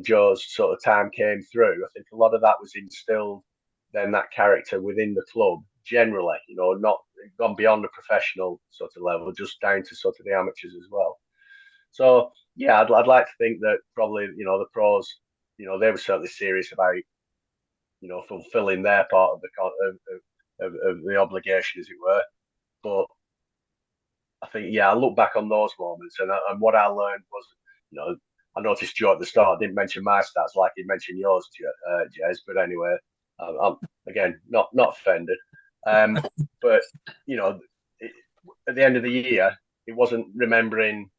S5: Joe's sort of time came through, I think a lot of that was instilled then, that character within the club generally, not gone beyond the professional sort of level, just down to sort of the amateurs as well. So yeah, I'd like to think that probably, the pros, they were certainly serious about, fulfilling their part of the obligation, as it were. But I think, I look back on those moments, and what I learned was, I noticed Joe at the start didn't mention my stats like he mentioned yours, Jez. But anyway, I'm again not offended. But at the end of the year, he wasn't remembering,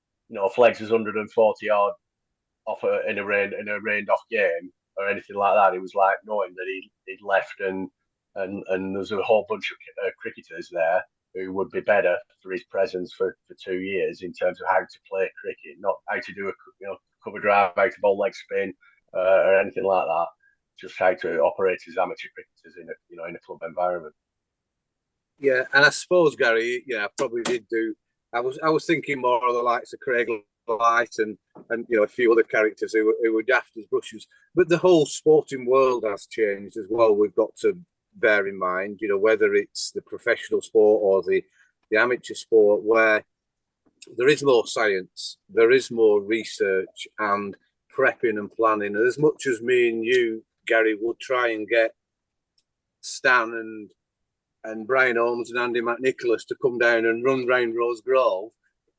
S5: Flegs' 140 odd off in a rained off game or anything like that. It was like knowing that he'd left, and there's a whole bunch of cricketers there who would be better for his presence for 2 years in terms of how to play cricket, not how to do a cover drive, how to bowl leg spin, or anything like that. Just how to operate as amateur cricketers in a club environment.
S2: Yeah, and I suppose, Gary, I probably did do. I was thinking more of the likes of Craig Light and a few other characters who were daft as brushes. But the whole sporting world has changed as well. We've got to bear in mind, whether it's the professional sport or the amateur sport, where there is more science, there is more research and prepping and planning. And as much as me and you, Gary, would try and get Stan and Brian Holmes and Andy McNicholas to come down and run round Rose Grove,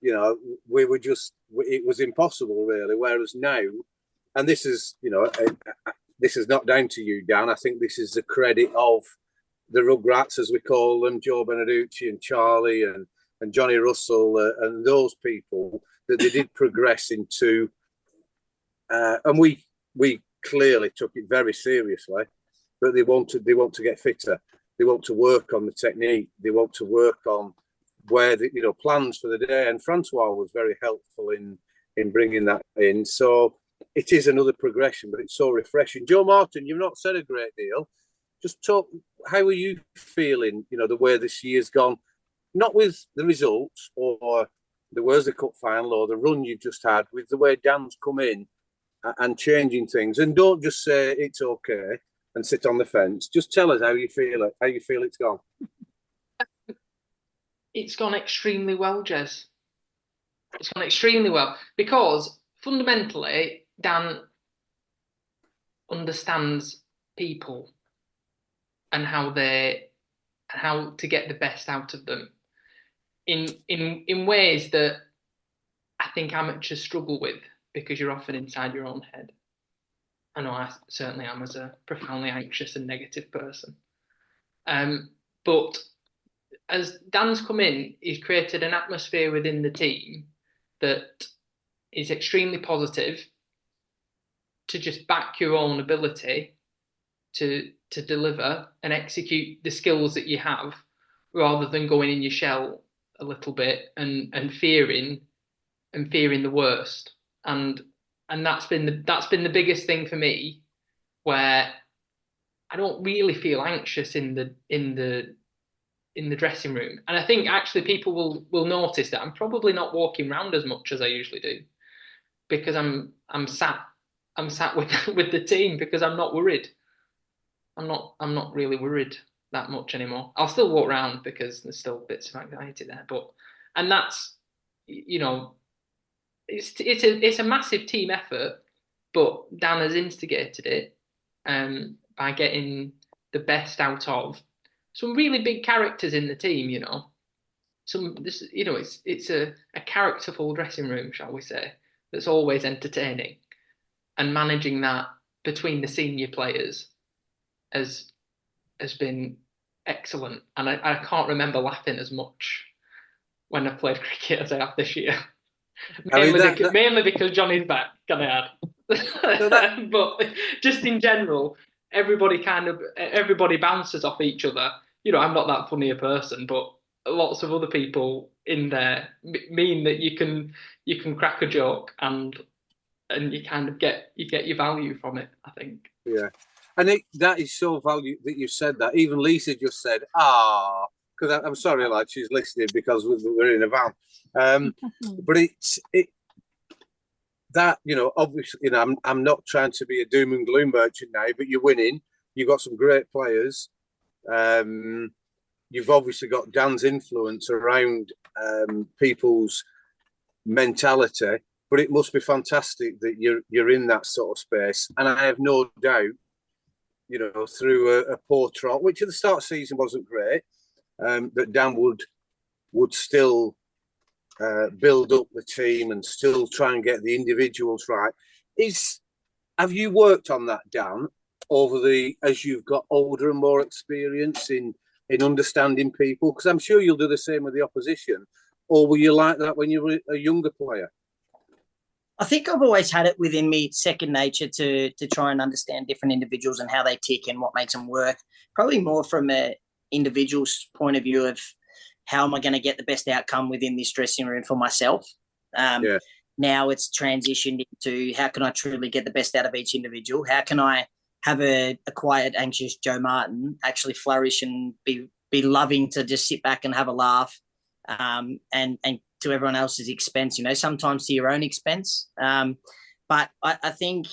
S2: we were it was impossible, really. Whereas now, and this is, this is not down to you, Dan. I think this is the credit of the Rugrats, as we call them, Joe Beneducci and Charlie and Johnny Russell and those people, that they did progress into. And we clearly took it very seriously, but they want to get fitter. They want to work on the technique. They want to work on where the plans for the day. And Francois was very helpful in bringing that in. So it is another progression, but it's so refreshing. Joe Martin, you've not said a great deal. Just talk. How are you feeling? The way this year's gone, not with the results or the Worsley Cup final or the run you've just had, with the way Dan's come in and changing things. And don't just say it's okay and sit on the fence. Just tell us how you feel it's gone.
S3: It's gone extremely well, Jez. It's gone extremely well because fundamentally Dan understands people and how to get the best out of them in ways that I think amateurs struggle with, because you're often inside your own head. I know I certainly am, as a profoundly anxious and negative person. But as Dan's come in, he's created an atmosphere within the team that is extremely positive, to just back your own ability to deliver and execute the skills that you have, rather than going in your shell a little bit and fearing the worst. And that's been the biggest thing for me, where I don't really feel anxious in the dressing room. And I think actually people will notice that I'm probably not walking around as much as I usually do, because I'm sat with the team, because I'm not worried. I'm not really worried that much anymore. I'll still walk around because there's still bits of anxiety there, and that's, it's a massive team effort, but Dan has instigated it by getting the best out of some really big characters in the team. It's a characterful dressing room, shall we say, that's always entertaining, and managing that between the senior players has been excellent, and I can't remember laughing as much when I played cricket as I have this year. Mainly because Johnny's back, can I add? But just in general, everybody bounces off each other. I'm not that funny a person, but lots of other people in there mean that you can crack a joke and you kind of get your value from it, I think.
S2: Yeah. And that is so valuable that you said that. Even Lisa just said, because I'm sorry, lad, she's listening because we're in a van. But that, obviously, I'm not trying to be a doom and gloom merchant now, but you're winning. You've got some great players. You've obviously got Dan's influence around people's mentality, but it must be fantastic that you're in that sort of space. And I have no doubt, through a poor trot, which at the start of the season wasn't great, that Dan would still build up the team and still try and get the individuals right. Have you worked on that, Dan, as you've got older and more experience in understanding people? Because I'm sure you'll do the same with the opposition. Or were you like that when you were a younger player?
S7: I think I've always had it within me, second nature, to try and understand different individuals and how they tick and what makes them work. Probably more from an individual's point of view of how am I going to get the best outcome within this dressing room for myself. Now it's transitioned into how can I truly get the best out of each individual? How can I have a quiet, anxious Joe Martin actually flourish and be loving to just sit back and have a laugh, and to everyone else's expense, sometimes to your own expense. But I think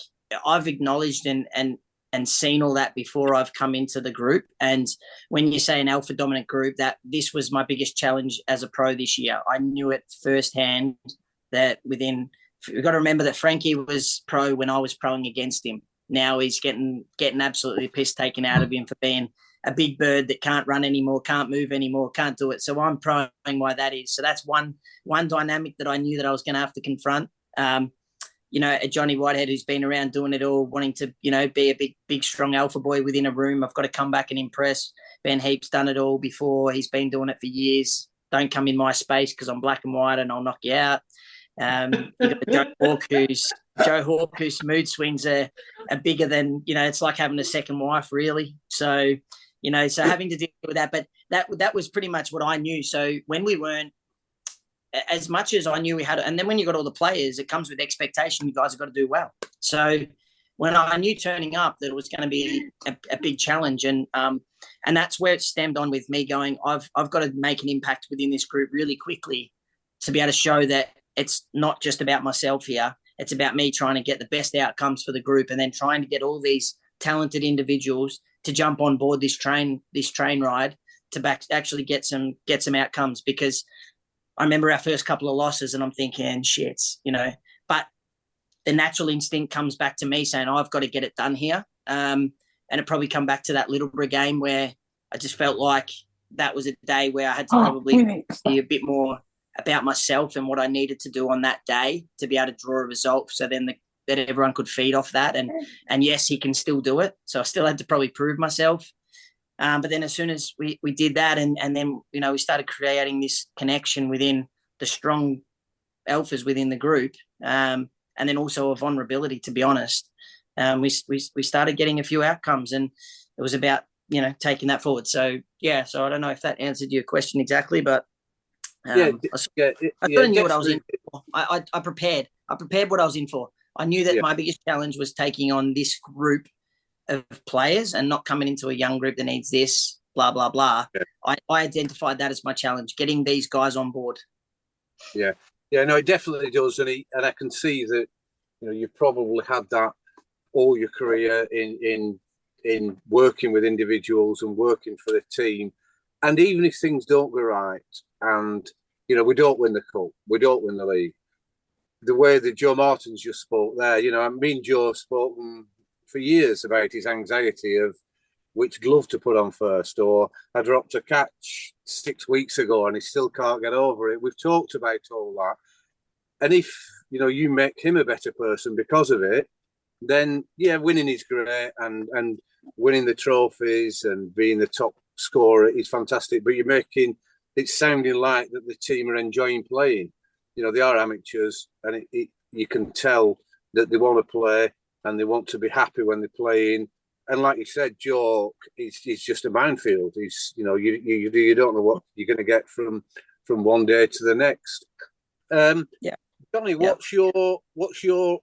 S7: I've acknowledged and seen all that before I've come into the group. And when you say an alpha dominant group, that this was my biggest challenge as a pro this year. I knew it firsthand that we've got to remember that Frankie was pro when I was proing against him. Now he's getting absolutely piss taken out of him for being a big bird that can't run anymore, can't move anymore, can't do it. So I'm proing why that is. So that's one dynamic that I knew that I was going to have to confront. A Johnny Whitehead who's been around doing it all, wanting to, be a big, strong alpha boy within a room. I've got to come back and impress. Ben Heap's done it all before. He's been doing it for years. Don't come in my space because I'm black and white and I'll knock you out. You've got Joe Hawke, whose mood swings are bigger than, it's like having a second wife, really. So, so having to deal with that. But that was pretty much what I knew. So when we weren't, as much as I knew we had it, and then when you got all the players, it comes with expectation. You guys have got to do well. So when I knew turning up that it was going to be a big challenge, and that's where it stemmed on with me going, I've got to make an impact within this group really quickly to be able to show that it's not just about myself here. It's about me trying to get the best outcomes for the group, and then trying to get all these talented individuals to jump on board this train ride to actually get some outcomes. Because I remember our first couple of losses and I'm thinking, but the natural instinct comes back to me saying, I've got to get it done here. And it probably come back to that Littleborough game where I just felt like that was a day where I had to probably be a bit more about myself and what I needed to do on that day to be able to draw a result. So then that everyone could feed off that. And yes, he can still do it. So I still had to probably prove myself. But then as soon as we did that and then, we started creating this connection within the strong alphas within the group, and then also a vulnerability, to be honest, we started getting a few outcomes, and it was about, taking that forward. So I don't know if that answered your question exactly, but I sort of knew what I was in for. I prepared what I was in for. I knew that my biggest challenge was taking on this group of players and not coming into a young group that needs this, blah, blah, blah. Yeah. I identified that as my challenge, getting these guys on board.
S2: Yeah. Yeah, no, it definitely does. And I can see that, you've probably had that all your career in working with individuals and working for the team. And even if things don't go right and, we don't win the cup, we don't win the league, the way that Joe Martins just spoke there, me and Joe have spoken for years about his anxiety of which glove to put on first, or I dropped a catch 6 weeks ago and he still can't get over it. We've talked about all that. And if, you make him a better person because of it, then yeah, winning is great, and winning the trophies and being the top scorer is fantastic. But you're making it sounding like that the team are enjoying playing. You know, they are amateurs, and you can tell that they want to play and they want to be happy when they're playing. And like you said, Joe, he's just a minefield. He's, you know, you don't know what you're going to get from one day to the next.
S7: Yeah,
S2: Johnny, what's your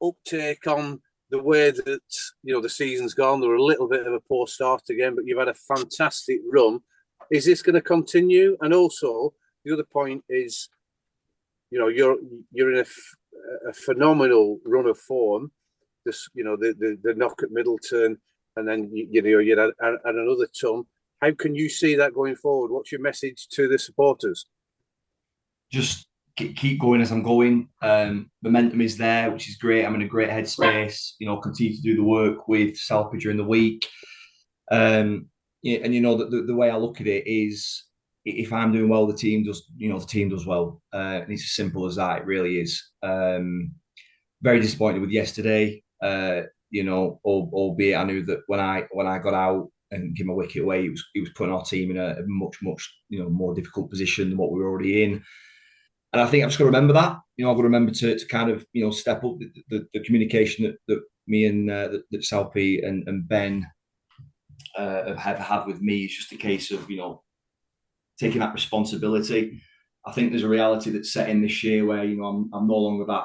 S2: uptake on the way that, you know, the season's gone? They were a little bit of a poor start again, but you've had a fantastic run. Is this going to continue? And also, the other point is, you know, you're in a phenomenal run of form. This, you know, the knock at Middleton, and then you had another ton. How can you see that going forward? What's your message to the supporters?
S6: Just keep going as I'm going. Momentum is there, which is great. I'm in a great headspace. You know, continue to do the work with Salpietro during the week. And you know, the way I look at it is, if I'm doing well, the team does. You know, the team does well. And it's as simple as that. It really is. Very disappointed with yesterday. You know, albeit I knew that when I got out and gave my wicket away, it was putting our team in a much more difficult position than what we were already in. And I think I've just got to remember that. You know, I've got to remember to kind of, you know, step up the communication that me and that Salpi and Ben have had with me. It's just a case of, you know, taking that responsibility. I think there's a reality that's set in this year where, you know, I'm no longer that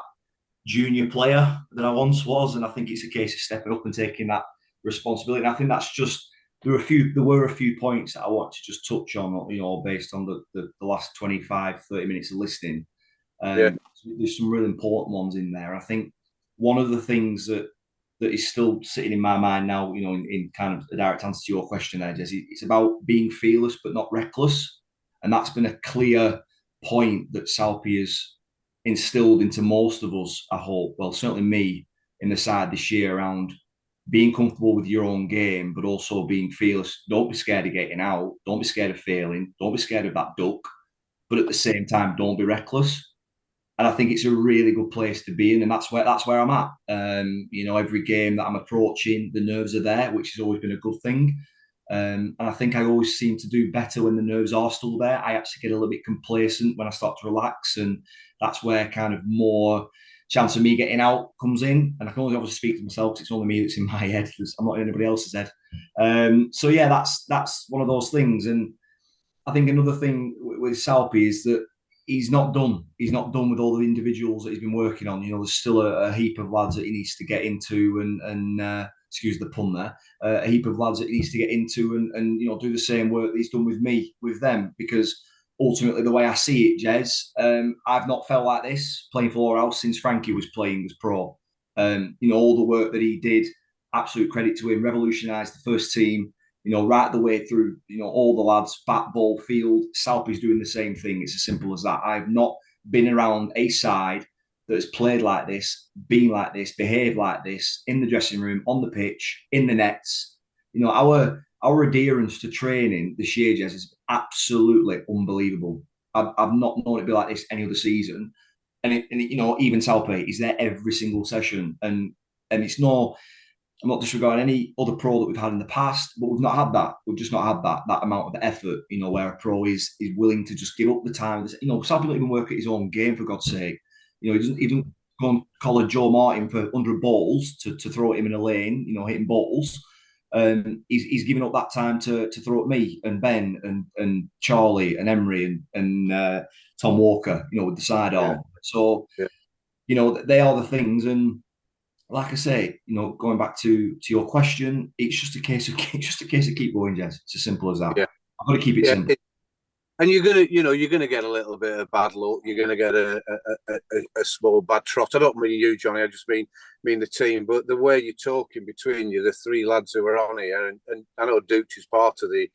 S6: junior player that I once was, and I think it's a case of stepping up and taking that responsibility. And I think that's just, there were a few points that I want to just touch on, you know, based on the last 25, 30 minutes of listening. There's some really important ones in there. I think one of the things that is still sitting in my mind now, you know, in kind of a direct answer to your question there, Jesse, it's about being fearless but not reckless. And that's been a clear point that Salpi has instilled into most of us, I hope, well, certainly me, in the side this year, around being comfortable with your own game, but also being fearless. Don't be scared of getting out. Don't be scared of failing. Don't be scared of that duck. But at the same time, don't be reckless. And I think it's a really good place to be in, and that's where I'm at. You know, every game that I'm approaching, the nerves are there, which has always been a good thing. And I think I always seem to do better when the nerves are still there. I actually get a little bit complacent when I start to relax, and that's where kind of more chance of me getting out comes in. And I can only obviously speak to myself because it's only me that's in my head. I'm not in anybody else's head. So yeah, that's one of those things. And I think another thing with Salpi is that he's not done. He's not done with all the individuals that he's been working on. You know, there's still a heap of lads that he needs to get into and excuse the pun there, a heap of lads that he needs to get into and you know, do the same work that he's done with me, with them, because ultimately the way I see it, Jez, I've not felt like this playing for Lowerhouse since Frankie was playing as pro. You know, all the work that he did, absolute credit to him, revolutionised the first team, you know, right the way through, you know, all the lads, bat, ball, field. Salpi's doing the same thing. It's as simple as that. I've not been around a side that has played like this, been like this, behaved like this, in the dressing room, on the pitch, in the nets. You know, our adherence to training this year, Jez, is absolutely unbelievable. I've not known it be like this any other season. And you know, even Salpi is there every single session. And it's no, I'm not disregarding any other pro that we've had in the past, but we've not had that. We've just not had that amount of effort, you know, where a pro is willing to just give up the time. You know, Salpi doesn't even work at his own game, for God's sake. You know, he doesn't go and collar Joe Martin for 100 balls to throw at him in a lane, you know, hitting balls. He's giving up that time to throw at me and Ben and Charlie and Emery and Tom Walker, you know, with the sidearm. So, you know, they are the things. And like I say, you know, going back to your question, it's just a case of keep going, Jez. It's as simple as that. Yeah. I've got to keep it simple.
S2: And you're gonna get a little bit of bad luck. You're gonna get a small bad trot. I don't mean you, Johnny. I just mean the team. But the way you're talking between you, the three lads who are on here, and I know Dooch is part of the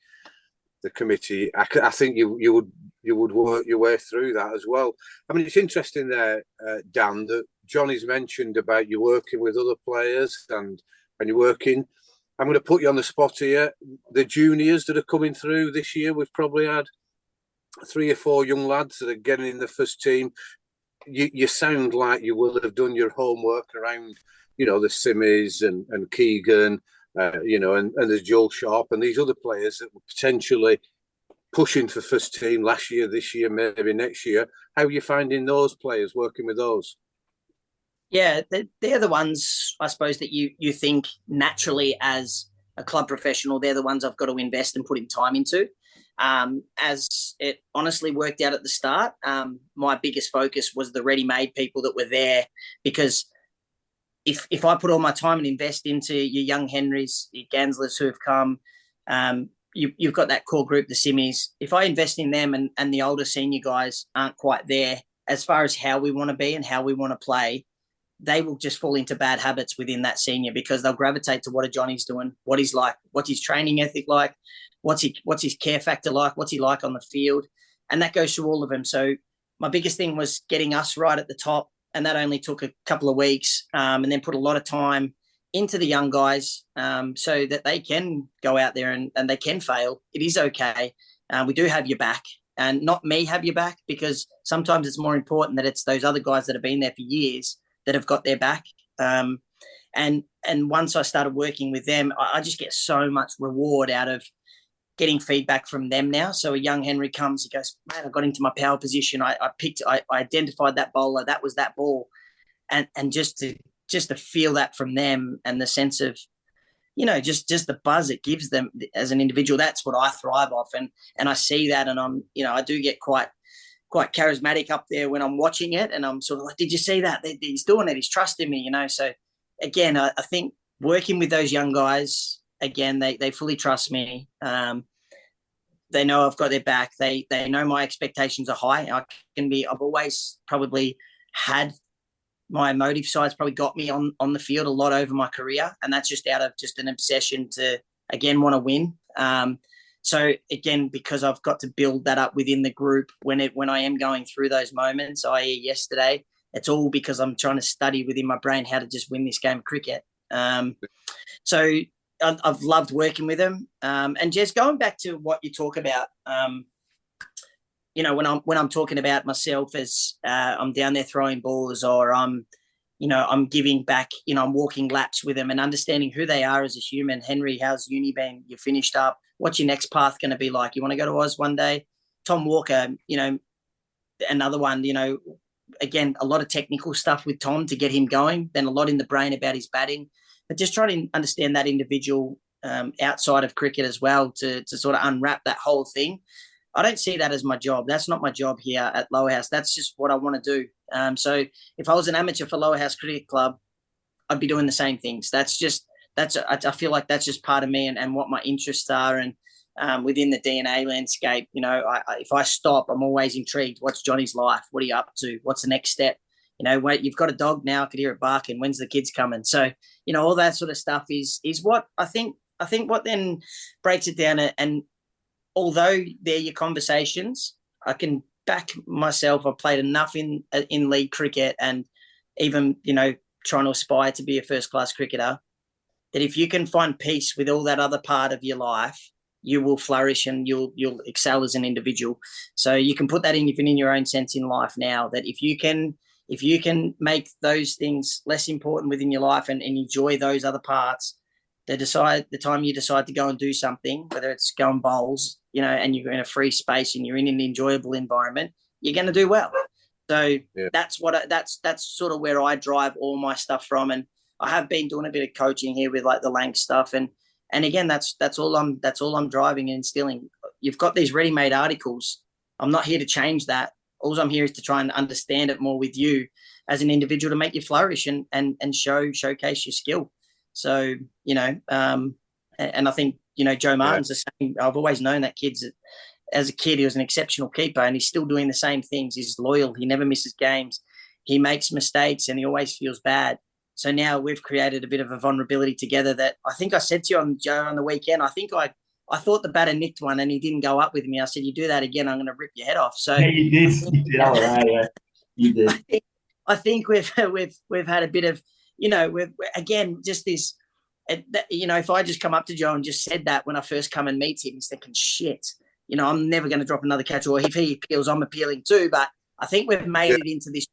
S2: committee. I think you would work your way through that as well. I mean, it's interesting there, Dan, that Johnny's mentioned about you working with other players and you're working. I'm going to put you on the spot here. The juniors that are coming through this year, we've probably had 3 or 4 young lads that are getting in the first team. You sound like you will have done your homework around, the Simmies and Keegan, and there's Joel Sharp and these other players that were potentially pushing for first team last year, this year, maybe next year. How are you finding those players, working with those?
S7: Yeah, they're the ones, I suppose, that you think naturally as a club professional, they're the ones I've got to invest and put in time into. As it honestly worked out at the start, my biggest focus was the ready-made people that were there, because if I put all my time and invest into your young Henrys, your Ganslers who have come, you've got that core group, the Simmies. If I invest in them and the older senior guys aren't quite there as far as how we want to be and how we want to play, they will just fall into bad habits within that senior, because they'll gravitate to what a Johnny's doing, what he's like, what's his training ethic like, what's his care factor like, what's he like on the field. And that goes through all of them. So my biggest thing was getting us right at the top, and that only took a couple of weeks, and then put a lot of time into the young guys, so that they can go out there and they can fail. It is okay. We do have your back, and not me have your back, because sometimes it's more important that it's those other guys that have been there for years that have got their back. And once I started working with them, I just get so much reward out of getting feedback from them now. So a young Henry comes, he goes, "Man, I got into my power position. I identified that bowler. That was that ball." And just to feel that from them, and the sense of, just the buzz it gives them as an individual, that's what I thrive off. And I see that, and I do get quite charismatic up there when I'm watching it, and I'm sort of like, "Did you see that? He's doing it. He's trusting me," So again, I think working with those young guys, again, they fully trust me. They know I've got their back. They know my expectations are high. I've always probably had my emotive side's probably got me on the field a lot over my career, and that's just out of just an obsession to, again, want to win. So again, because I've got to build that up within the group when I am going through those moments, i.e. yesterday, it's all because I'm trying to study within my brain how to just win this game of cricket. So I've loved working with them. And just going back to what you talk about, when I'm talking about myself as I'm down there throwing balls, or I'm giving back, I'm walking laps with them and understanding who they are as a human. Henry, how's uni been? You finished up. What's your next path going to be like? You want to go to Oz one day? Tom Walker, another one, again, a lot of technical stuff with Tom to get him going, then a lot in the brain about his batting, but just trying to understand that individual outside of cricket as well, to sort of unwrap that whole thing. I don't see that as my job. That's not my job here at Lowerhouse. That's just what I want to do. So if I was an amateur for Lowerhouse Cricket Club, I'd be doing the same things. I feel like that's just part of me and what my interests are. And within the DNA landscape, if I stop, I'm always intrigued. What's Johnny's life? What are you up to? What's the next step? Wait, you've got a dog now. I could hear it barking. When's the kids coming? So, all that sort of stuff is what I think what then breaks it down. And although they're your conversations, I can back myself. I've played enough in league cricket, and even, trying to aspire to be a first-class cricketer, that if you can find peace with all that other part of your life, you will flourish and you'll excel as an individual. So you can put that in even in your own sense in life now, that if you can make those things less important within your life and enjoy those other parts, the time you decide to go and do something, whether it's go and bowls, and you're in a free space and you're in an enjoyable environment, you're going to do well. So yeah. That's sort of where I drive all my stuff from. And I have been doing a bit of coaching here with like the Lank stuff. And again, that's all I'm driving and instilling. You've got these ready-made articles. I'm not here to change that. All I'm here is to try and understand it more with you as an individual, to make you flourish and showcase your skill. So, and I think, Joe Martin's the same. I've always known that as a kid, he was an exceptional keeper, and he's still doing the same things. He's loyal. He never misses games. He makes mistakes and he always feels bad. So now we've created a bit of a vulnerability together that I think I said to you Joe on the weekend. I think I thought the batter nicked one and he didn't go up with me. I said, "You do that again, I'm going to rip your head off." So
S6: yeah, you did. You did. All right, yeah. You did.
S7: I think we've had a bit of, we've again just this. If I just come up to Joe and just said that when I first come and meet him, he's thinking, "Shit, I'm never going to drop another catch." Or if he appeals, I'm appealing too. But I think we've made it into this.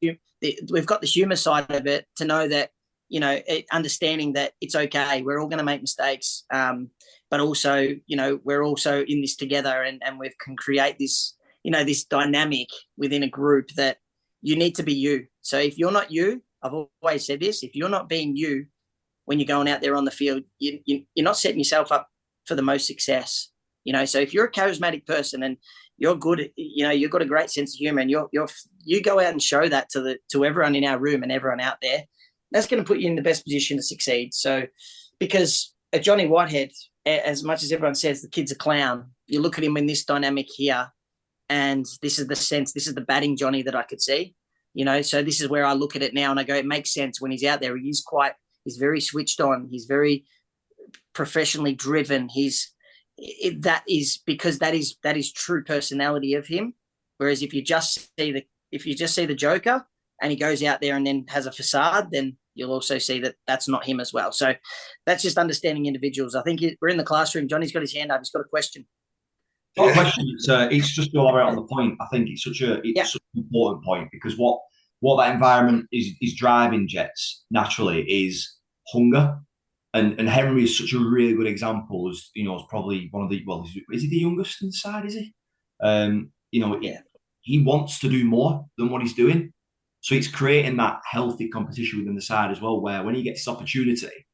S7: We've got the humour side of it to know that understanding that it's okay. We're all going to make mistakes. But also, we're also in this together, and we can create this, this dynamic within a group that you need to be you. So if you're not you, I've always said this, if you're not being you when you're going out there on the field, you're not setting yourself up for the most success. So if you're a charismatic person and you're good, you've got a great sense of humor, and you go out and show that to everyone in our room and everyone out there, that's going to put you in the best position to succeed. So, because at Johnny Whitehead, as much as everyone says the kid's a clown, you look at him in this dynamic here, and this is the batting Johnny that I could see. So this is where I look at it now and I go, it makes sense when he's out there. He's very switched on. He's very professionally driven. That is true personality of him. Whereas if you just see the Joker and he goes out there and then has a facade, then you'll also see that that's not him as well. So that's just understanding individuals. I think we're in the classroom. Johnny's got his hand up. He's got a question.
S6: Not a question. It's just to elaborate on the point. I think it's such an important point, because what that environment is driving, Jets, naturally, is hunger. And Henry is such a really good example. As is probably one of the, is he the youngest in the side? Is he? He wants to do more than what he's doing. So it's creating that healthy competition within the side as well, where when he gets this opportunity,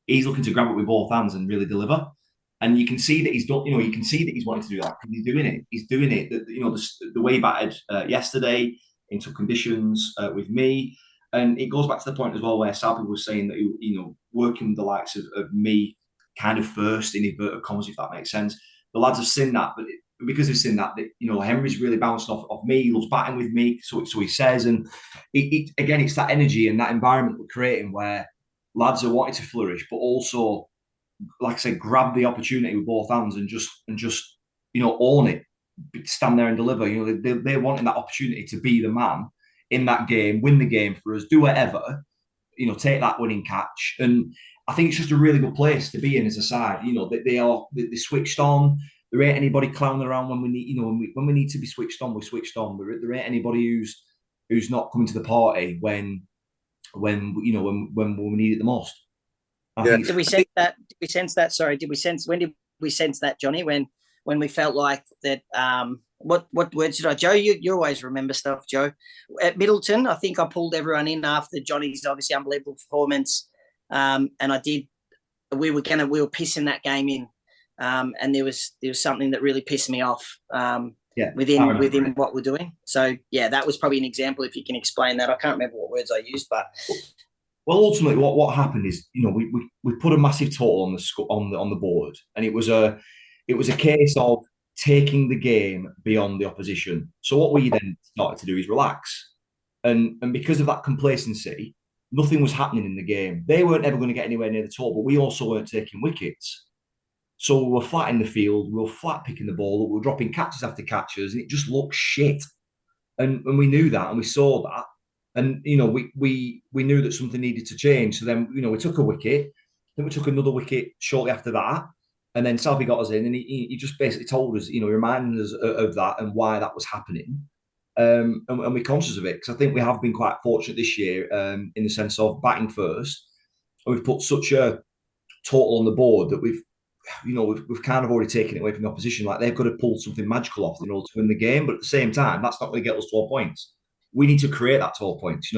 S6: he's looking to grab it with both hands and really deliver. And you can see that he's done. You can see that he's wanting to do that because he's doing it. He's doing it. The way he batted yesterday into conditions with me, and it goes back to the point as well where Salpietro was saying that working with the likes of me kind of first in inverted commas, if that makes sense. The lads have seen that, but because they've seen that, Henry's really bouncing off me. He loves batting with me, so he says. And again, it's that energy and that environment we're creating where lads are wanting to flourish, but also, like I said, grab the opportunity with both hands and just own it, stand there and deliver. They're wanting that opportunity to be the man in that game, win the game for us, do whatever, take that winning catch. And I think it's just a really good place to be in as a side. They switched on. There ain't anybody clowning around when we need, when we need to be switched on, we're switched on. There ain't anybody who's not coming to the party when we need it the most.
S7: Did we sense that? When did we sense that, Johnny? When we felt like that? What words did I? Joe, you always remember stuff, Joe. At Middleton, I think I pulled everyone in after Johnny's obviously unbelievable performance, and I did. We were pissing that game in. And there was something that really pissed me off within what we're doing. So that was probably an example. If you can explain that, I can't remember what words I used, but
S6: ultimately, what happened is we put a massive total on the board, and it was a case of taking the game beyond the opposition. So what we then started to do is relax, and because of that complacency, nothing was happening in the game. They weren't ever going to get anywhere near the total, but we also weren't taking wickets. So we were flat in the field, we were flat picking the ball, we were dropping catches after catches, and it just looked shit. And we knew that, and we saw that, and we knew that something needed to change. So then we took a wicket, then we took another wicket shortly after that, and then Salpi got us in, and he just basically told us, reminding us of that and why that was happening, and we're conscious of it, because I think we have been quite fortunate this year in the sense of batting first, and we've put such a total on the board that we've kind of already taken it away from the opposition. Like, they've got to pull something magical off in order to win the game. But at the same time, that's not going to get us 12 points. We need to create that 12 points.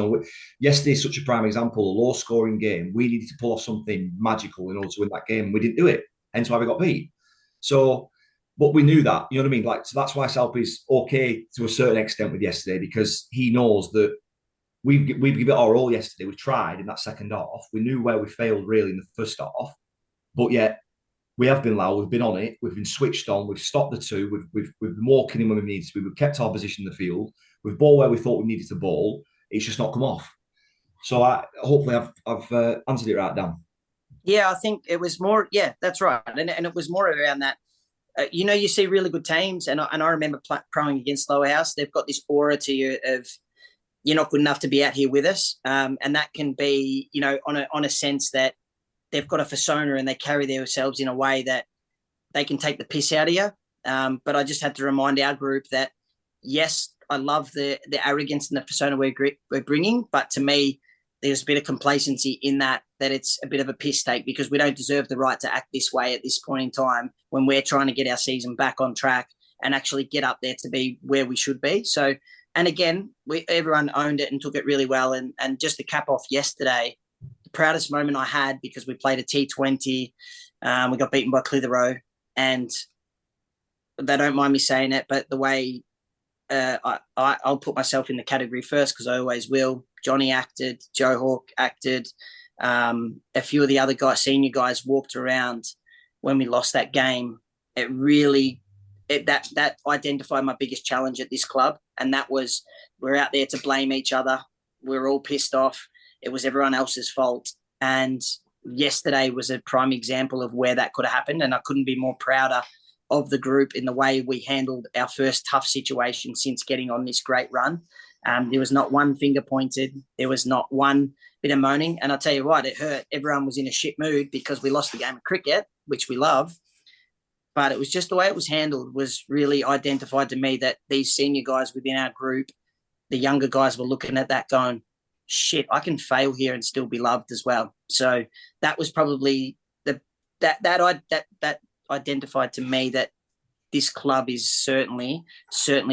S6: Yesterday's such a prime example, a low-scoring game. We needed to pull off something magical in order to win that game. We didn't do it. Hence why we got beat. So, but we knew that. You know what I mean? Like, so that's why Salpi's okay to a certain extent with yesterday, because he knows that we've given it our all yesterday. We tried in that second half. We knew where we failed really in the first half. But yet, we have been loud, we've been on it, we've been switched on, we've stopped the two, we've been walking in when we needed to, we've kept our position in the field, we've balled where we thought we needed to ball, it's just not come off. So hopefully I've answered it right, Dan.
S7: Yeah, I think it was more, that's right. And it was more around that, you see really good teams, and I remember playing against Lowerhouse, they've got this aura to you of, you're not good enough to be out here with us. And that can be, on a sense that they've got a persona and they carry themselves in a way that they can take the piss out of you. But I just had to remind our group that, yes, I love the arrogance and the persona we're bringing, but to me, there's a bit of complacency in that it's a bit of a piss take because we don't deserve the right to act this way at this point in time when we're trying to get our season back on track and actually get up there to be where we should be. So, and again, everyone owned it and took it really well. And just to cap off yesterday, the proudest moment I had because we played a T20, we got beaten by Clitheroe, and they don't mind me saying it, but the way I'll put myself in the category first because I always will. Johnny acted, Joe Hawk acted, a few of the other guys, senior guys, walked around when we lost that game. It really that identified my biggest challenge at this club, and that was we're out there to blame each other. We're all pissed off. It was everyone else's fault, and yesterday was a prime example of where that could have happened, and I couldn't be more prouder of the group in the way we handled our first tough situation since getting on this great run. There was not one finger pointed. There was not one bit of moaning. And I'll tell you what, it hurt. Everyone was in a shit mood because we lost the game of cricket, which we love. But it was just the way it was handled was really identified to me that these senior guys within our group, the younger guys were looking at that going, shit, I can fail here and still be loved as well. So that was probably that identified to me that this club is certainly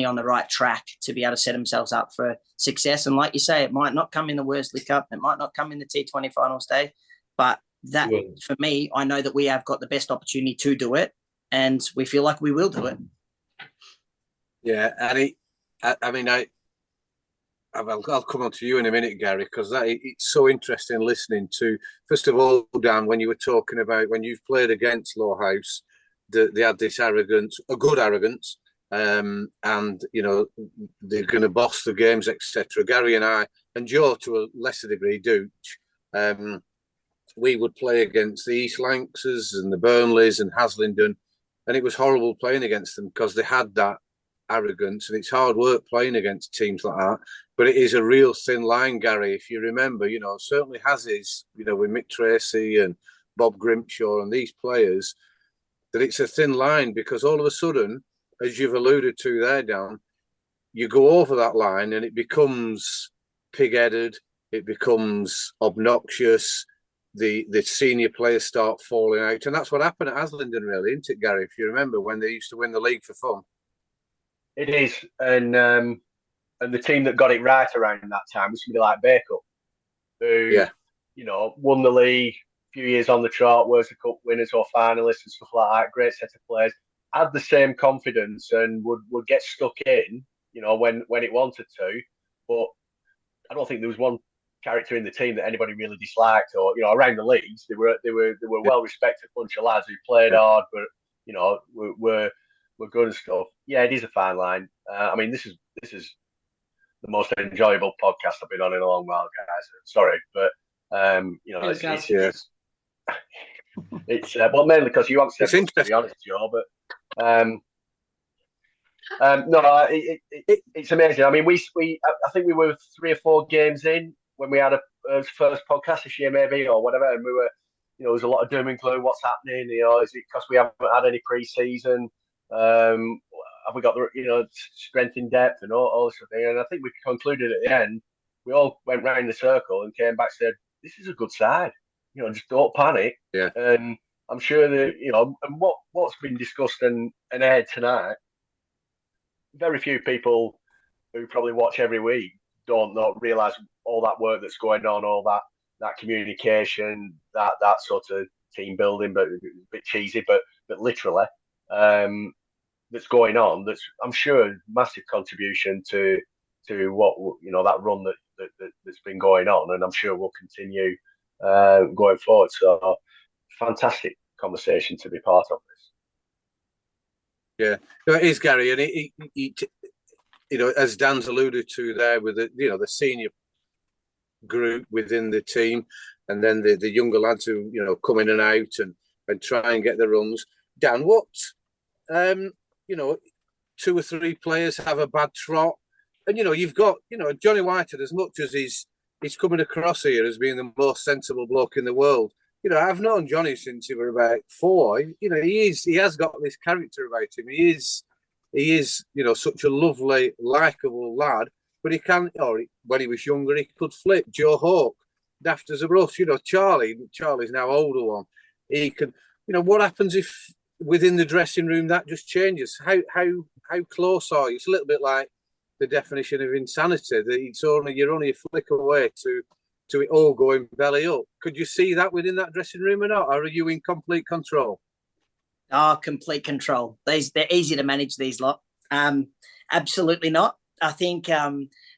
S7: on the right track to be able to set themselves up for success. And like you say, it might not come in the Worsley Cup, it might not come in the T20 finals day, but that for me, I know that we have got the best opportunity to do it, and we feel like we will do it.
S2: Yeah, and I'll come on to you in a minute, Gary, because it's so interesting listening to. First of all, Dan, when you were talking about when you've played against Lowerhouse, they had this arrogance, a good arrogance, and they're going to boss the games, etc. Gary and I, and Joe to a lesser degree, Dooch, we would play against the East Lancers and the Burnleys and Haslingden, and it was horrible playing against them because they had that arrogance, and it's hard work playing against teams like that. But it is a real thin line, Gary. If you remember, certainly Hazes, with Mick Tracy and Bob Grimshaw and these players, that it's a thin line because all of a sudden, as you've alluded to there, Dan, you go over that line and it becomes pig-headed, it becomes obnoxious, the senior players start falling out. And that's what happened at Haslingden, really, isn't it, Gary, if you remember, when they used to win the league for fun?
S5: It is. And the team that got it right around that time was somebody like Baker, who, won the league, few years on the trot, World Cup winners or finalists and stuff like that, great set of players, had the same confidence and would get stuck in, when it wanted to. But I don't think there was one character in the team that anybody really disliked, or around the leagues they were well respected bunch of lads who played hard, but were good and stuff. Yeah, it is a fine line. This is the most enjoyable podcast I've been on in a long while, guys. Sorry, but it's well, mainly because you haven't said much, to be honest, Joe. But it's amazing. I think we were 3 or 4 games in when we had a first podcast this year, maybe, or whatever, and we were, there was a lot of doom and gloom. What's happening? Is it because we haven't had any pre-season? Have we got the strength in depth and all sort of thing? And I think we concluded at the end. We all went round the circle and came back and said, "This is a good side. Just don't panic."
S2: Yeah.
S5: And I'm sure that and what's been discussed and aired tonight, very few people who probably watch every week don't realise all that work that's going on, all that communication, that sort of team building, but a bit cheesy, but literally, that's going on. That's, I'm sure, massive contribution to what that run that's been going on, and I'm sure will continue going forward. So, fantastic conversation to be part of
S2: this. Yeah, it is, Gary, and it as Dan's alluded to there, with the senior group within the team, and then the younger lads who come in and out and try and get the runs. Dan, what 2 or 3 players have a bad trot, and you've got Johnny Whitehead, as much as he's coming across here as being the most sensible bloke in the world. I've known Johnny since he was about 4. He has got this character about him. He is such a lovely, likeable lad. But he can, or when he was younger, he could flip. Joe Hawk, daft as a rush. Charlie's now older one. He can, what happens if within the dressing room that just changes? How close are you? It's a little bit like the definition of insanity. That you're only a flick away to it all going belly up. Could you see that within that dressing room or not? Or are you in complete control?
S7: Oh, complete control. They're easy to manage, these lot. Absolutely not. I think,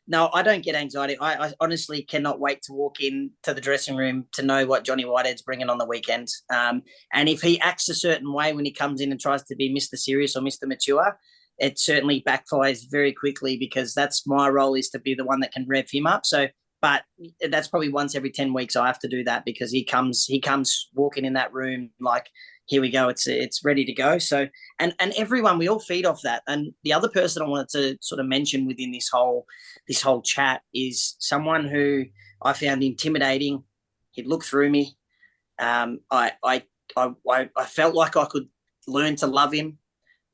S7: no, I don't get anxiety. I honestly cannot wait to walk into the dressing room to know what Johnny Whitehead's bringing on the weekend. And if he acts a certain way when he comes in and tries to be Mr. Serious or Mr. Mature, it certainly backfires very quickly, because that's my role, is to be the one that can rev him up. So, but that's probably once every 10 weeks I have to do that, because he comes walking in that room like, here we go, it's ready to go. So, and everyone, we all feed off that. And the other person I wanted to sort of mention within this whole chat is someone who I found intimidating. He'd look through me. I felt like I could learn to love him,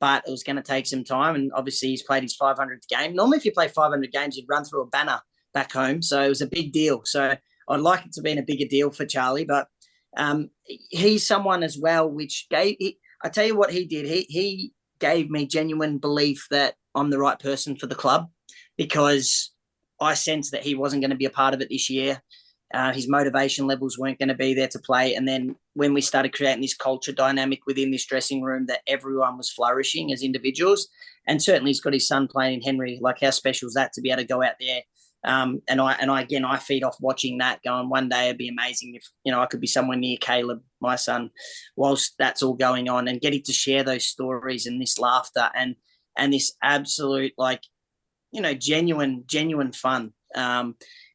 S7: but it was going to take some time. And obviously he's played his 500th game. Normally if you play 500 games, you'd run through a banner back home. So it was a big deal. So I'd like it to be a bigger deal for Charlie, but he's someone as well, which I tell you what he did. He gave me genuine belief that I'm the right person for the club, because I sensed that he wasn't going to be a part of it this year. His motivation levels weren't going to be there to play. And then when we started creating this culture dynamic within this dressing room, that everyone was flourishing as individuals. And certainly he's got his son playing in Henry. Like, how special is that to be able to go out there? And I feed off watching that, going, one day it'd be amazing if, I could be somewhere near Caleb, my son, whilst that's all going on, and getting to share those stories and this laughter and this absolute, genuine fun.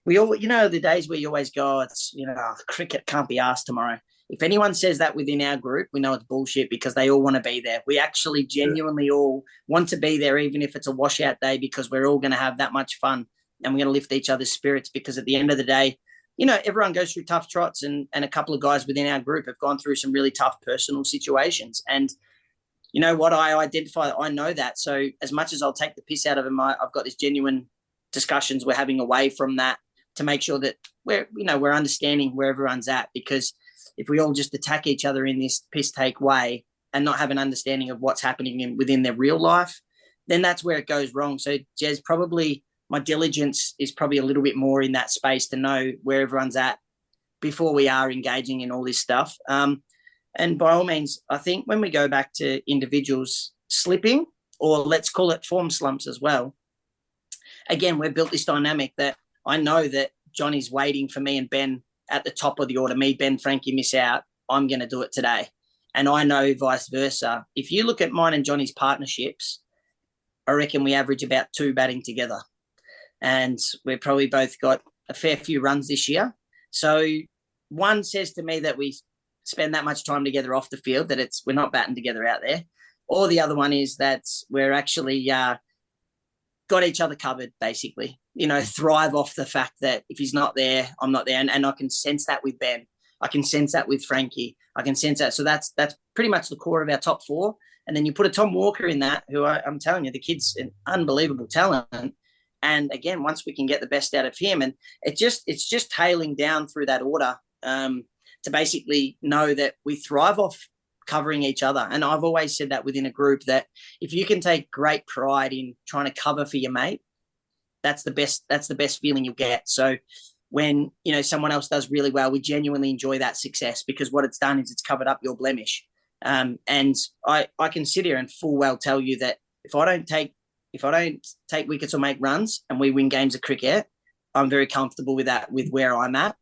S7: We all, the days where you always go, it's, cricket can't be asked tomorrow. If anyone says that within our group, we know it's bullshit, because they all want to be there. We actually genuinely all want to be there, even if it's a washout day, because we're all going to have that much fun. And we're going to lift each other's spirits, because at the end of the day, everyone goes through tough trots, and a couple of guys within our group have gone through some really tough personal situations. And you know what? I identify, I know that. So as much as I'll take the piss out of them, I've got this genuine discussions we're having away from that, to make sure that we're understanding where everyone's at. Because if we all just attack each other in this piss take way and not have an understanding of what's happening within their real life, then that's where it goes wrong. So Jez, probably my diligence is probably a little bit more in that space to know where everyone's at before we are engaging in all this stuff. And by all means, I think when we go back to individuals slipping, or let's call it form slumps as well, again, we've built this dynamic that I know that Johnny's waiting for me and Ben at the top of the order. Me, Ben, Frankie miss out, I'm going to do it today. And I know vice versa. If you look at mine and Johnny's partnerships, I reckon we average about 2 batting together. And we've probably both got a fair few runs this year. So one says to me that we spend that much time together off the field, that we're not batting together out there. Or the other one is that we're actually got each other covered, basically. Thrive off the fact that if he's not there, I'm not there. And I can sense that with Ben. I can sense that with Frankie. I can sense that. So that's pretty much the core of our top 4. And then you put a Tom Walker in that, who I'm telling you, the kid's an unbelievable talent. And again, once we can get the best out of him, and it's just tailing down through that order to basically know that we thrive off covering each other. And I've always said that within a group, that if you can take great pride in trying to cover for your mate, that's the best feeling you'll get. So when, someone else does really well, we genuinely enjoy that success, because what it's done is it's covered up your blemish. And I can sit here and full well tell you that if I don't take wickets or make runs and we win games of cricket, I'm very comfortable with that, with where I'm at.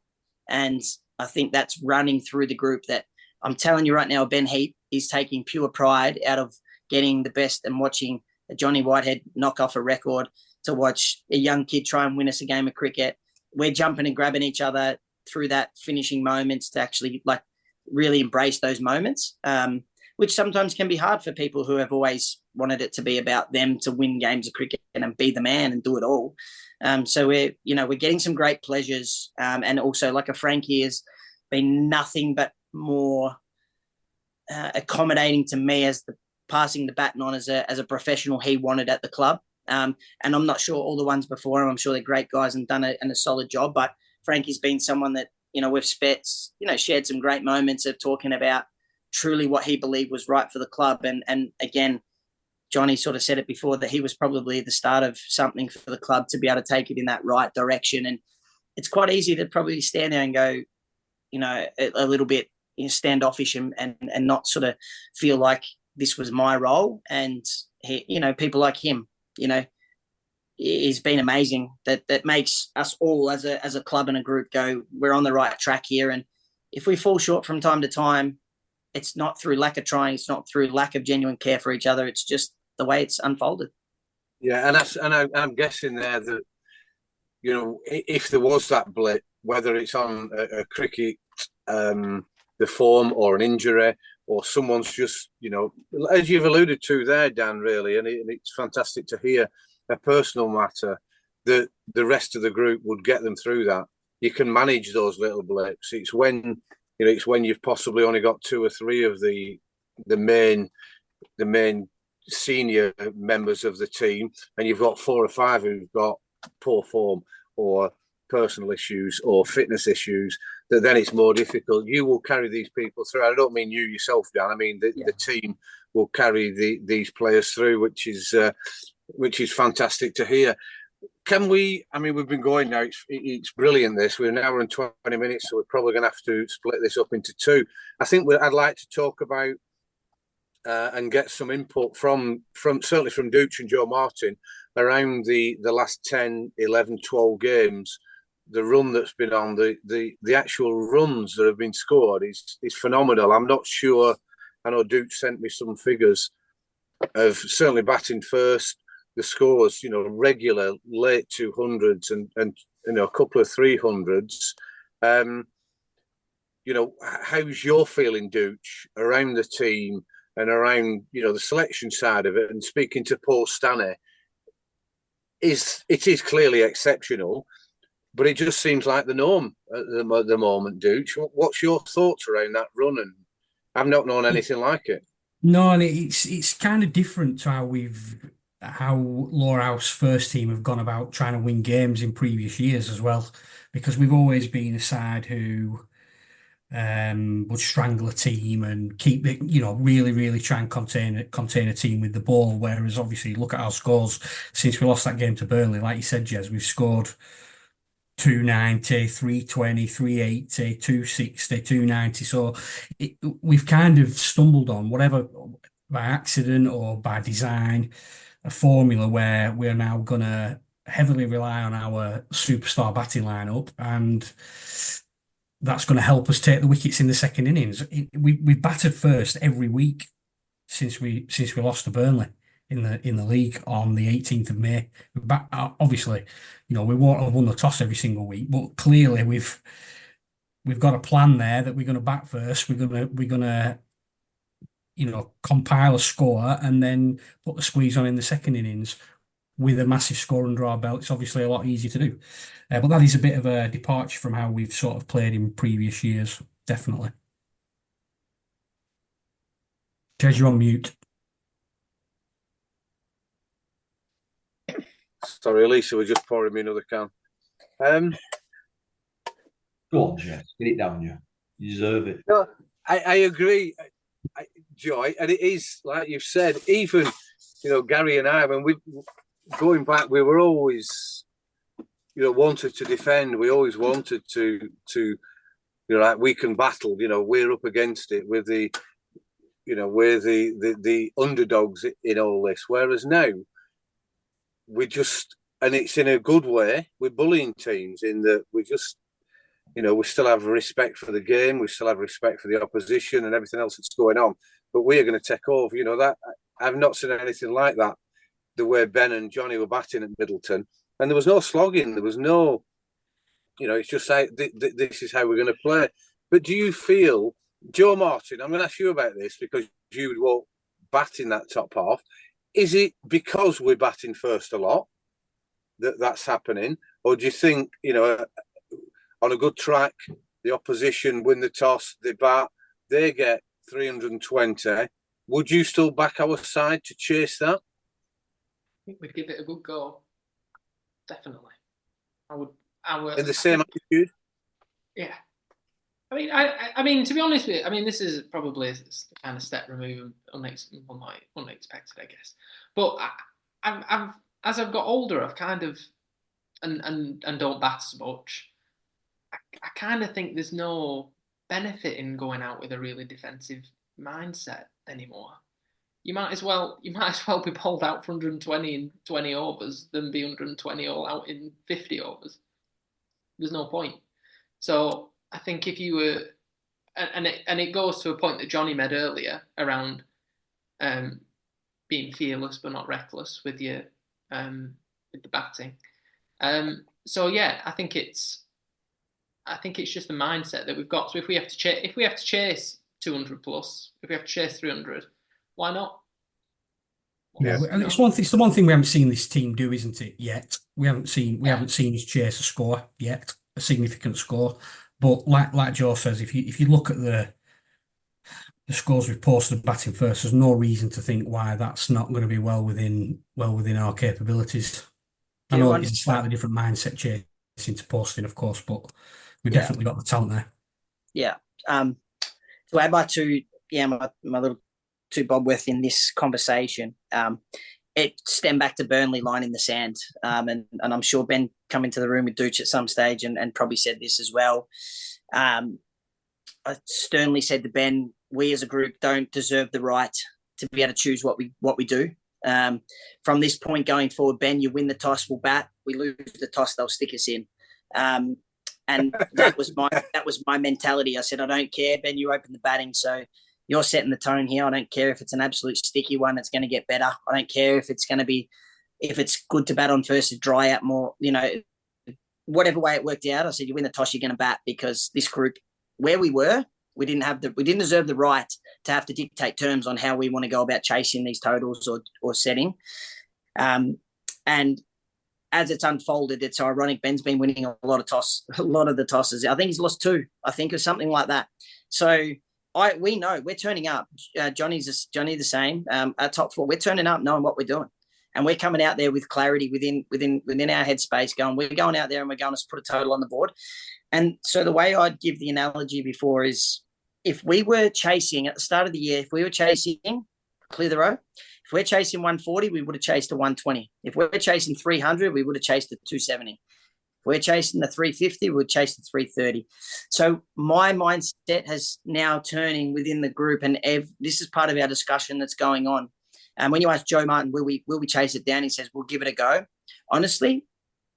S7: And I think that's running through the group, that I'm telling you right now, Ben Heap is taking pure pride out of getting the best and watching Johnny Whitehead knock off a record, to watch a young kid try and win us a game of cricket. We're jumping and grabbing each other through that finishing moments to actually really embrace those moments, which sometimes can be hard for people who have always wanted it to be about them to win games of cricket and be the man and do it all. So we're getting some great pleasures. And also, like a Frankie has been nothing but more accommodating to me as passing the baton on as a professional he wanted at the club. And I'm not sure all the ones before him, I'm sure they're great guys and done a solid job, but Frankie's been someone that, with Spets, shared some great moments of talking about truly what he believed was right for the club. And again, Johnny sort of said it before that he was probably the start of something for the club to be able to take it in that right direction. And it's quite easy to probably stand there and go, a little bit standoffish and not sort of feel like this was my role. And he, people like him, he's been amazing. That makes us all as a club and a group go, we're on the right track here. And if we fall short from time to time, it's not through lack of trying. It's not through lack of genuine care for each other. It's just the way it's unfolded.
S2: Yeah, and I'm guessing there that, if there was that blip, whether it's on a cricket, the form or an injury, or someone's just, as you've alluded to there, Dan, really, and it's fantastic to hear a personal matter, that the rest of the group would get them through that. You can manage those little blips. It's when you've possibly only got 2 or 3 of the main senior members of the team, and you've got 4 or 5 who've got poor form or personal issues or fitness issues, that then it's more difficult. You will carry these people through. I don't mean you yourself, Dan. I mean the team will carry these players through, which is fantastic to hear. Can we? I mean, we've been going now. It's brilliant. We're an hour and 20 minutes, so we're probably going to have to split this up into 2. I think I'd like to talk about and get some input from certainly from Dooch and Joe Martin around the last 10, 11, 12 games. The run that's been on, the actual runs that have been scored is phenomenal. I'm not sure. I know Dooch sent me some figures of certainly batting first, the scores, regular late 200s and a couple of 300s. How's your feeling, Dooch, around the team and around the selection side of it? And speaking to Paul Stanley, it is clearly exceptional, but it just seems like the norm at the moment, Dooch. What's your thoughts around that run? And I've not known anything like it.
S4: No, and it's kind of different to how Lowerhouse first team have gone about trying to win games in previous years as well, because we've always been a side who would strangle a team and keep it, really, really try and contain a team with the ball. Whereas obviously, look at our scores since we lost that game to Burnley. Like you said, Jez, we've scored 290, 320, 380, 260, 290. So we've kind of stumbled on, whatever by accident or by design, a formula where we're now going to heavily rely on our superstar batting lineup, and that's going to help us take the wickets in the second innings. We've batted first every week since we lost to Burnley in the league on the 18th of May. Obviously, we won't have won the toss every single week, but clearly we've got a plan there that we're going to bat first. We're gonna compile a score and then put the squeeze on in the second innings with a massive score under our belt. It's obviously a lot easier to do, but that is a bit of a departure from how we've sort of played in previous years, definitely. Jez, you're on mute.
S2: Sorry, Elisa was just pouring me another can.
S6: Go on, Jez. Get it down, you. You deserve it.
S2: No, I agree, Joy, and it is like you've said. Even Gary and I, when we going back, we were always wanted to defend. We always wanted to like we can battle. We're up against it with the we're the underdogs in all this. Whereas now, we just, and it's in a good way, we're bullying teams in that we just, we still have respect for the game, we still have respect for the opposition and everything else that's going on. But we are going to take over. That I've not seen anything like that. The way Ben and Johnny were batting at Middleton, and there was no slogging, there was no, it's just like this is how we're going to play. But do you feel, Joe Martin? I'm going to ask you about this because you were batting that top half. Is it because we're batting first a lot that's happening? Or do you think, on a good track, the opposition win the toss, they bat, they get 320. Would you still back our side to chase that?
S3: I think we'd give it a good go. Definitely. I would.
S2: In the same attitude?
S3: Yeah. I mean, to be honest with you, I mean, this is probably a kind of step removed, unexpected, I guess. But as I've got older, I've kind of and don't bat as much. I kind of think there's no benefit in going out with a really defensive mindset anymore. You might as well be bowled out for 120 in 20 overs than be 120 all out in 50 overs. There's no point. So I think if you were, and it goes to a point that Johnny made earlier around being fearless but not reckless with your with the batting. So yeah, I think it's just the mindset that we've got. So if we have to chase 200 plus, if we have to chase 300, why not?
S4: Yeah, and it's the one thing we haven't seen this team do, isn't it? Yet we haven't seen us chase a score yet, a significant score. But like Joe says, if you look at the scores we've posted batting first, there's no reason to think why that's not going to be well within our capabilities. I know it's a slightly different mindset chasing to posting, of course, but we've definitely got the talent there.
S7: Yeah. To add my little two bob worth in this conversation, it stemmed back to Burnley line in the sand. And I'm sure Ben come into the room with Dooch at some stage and probably said this as well. I sternly said to Ben, we as a group don't deserve the right to be able to choose what we do. From this point going forward, Ben, you win the toss, we'll bat. We lose the toss, they'll stick us in. And that was my mentality. I said, I don't care, Ben, you open the batting, so you're setting the tone here. I don't care if it's an absolute sticky one, it's going to get better. I don't care if it's good to bat on first to dry out more, whatever way it worked out. I said, you win the toss, you're going to bat, because this group, where we were, we didn't deserve the right to have to dictate terms on how we want to go about chasing these totals or setting. And as it's unfolded, it's ironic. Ben's been winning a lot of the tosses. I think he's lost 2, or something like that. So we know we're turning up. Johnny the same. Our top 4, we're turning up knowing what we're doing. And we're coming out there with clarity within our headspace we're going out there and we're going to put a total on the board. And so the way I'd give the analogy before is, if we were chasing at the start of the year, clear the row. If we're chasing 140, we would have chased a 120. If we're chasing 300, we would have chased a 270. If we're chasing the 350, we would chase the 330. So my mindset has now turning within the group, and this is part of our discussion that's going on. And when you ask Joe Martin, will we chase it down? He says, we'll give it a go. Honestly,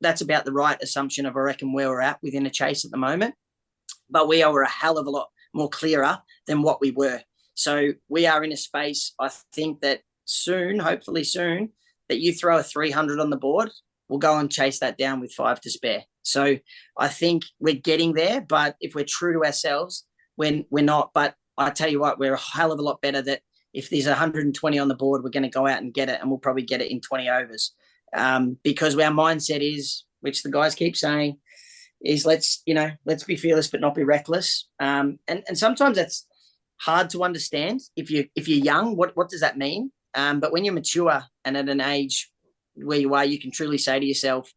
S7: that's about the right assumption of, I reckon, where we're at within a chase at the moment. But we are a hell of a lot more clearer than what we were. So we are in a space, I think, that hopefully soon, that you throw a 300 on the board, we'll go and chase that down with 5 to spare. So I think we're getting there, but if we're true to ourselves, we're not. But I tell you what, we're a hell of a lot better that if there's 120 on the board, we're going to go out and get it, and we'll probably get it in 20 overs. Because our mindset is, which the guys keep saying, is let's be fearless but not be reckless. And sometimes that's hard to understand. If you're young, what does that mean? But when you're mature and at an age where you are, you can truly say to yourself,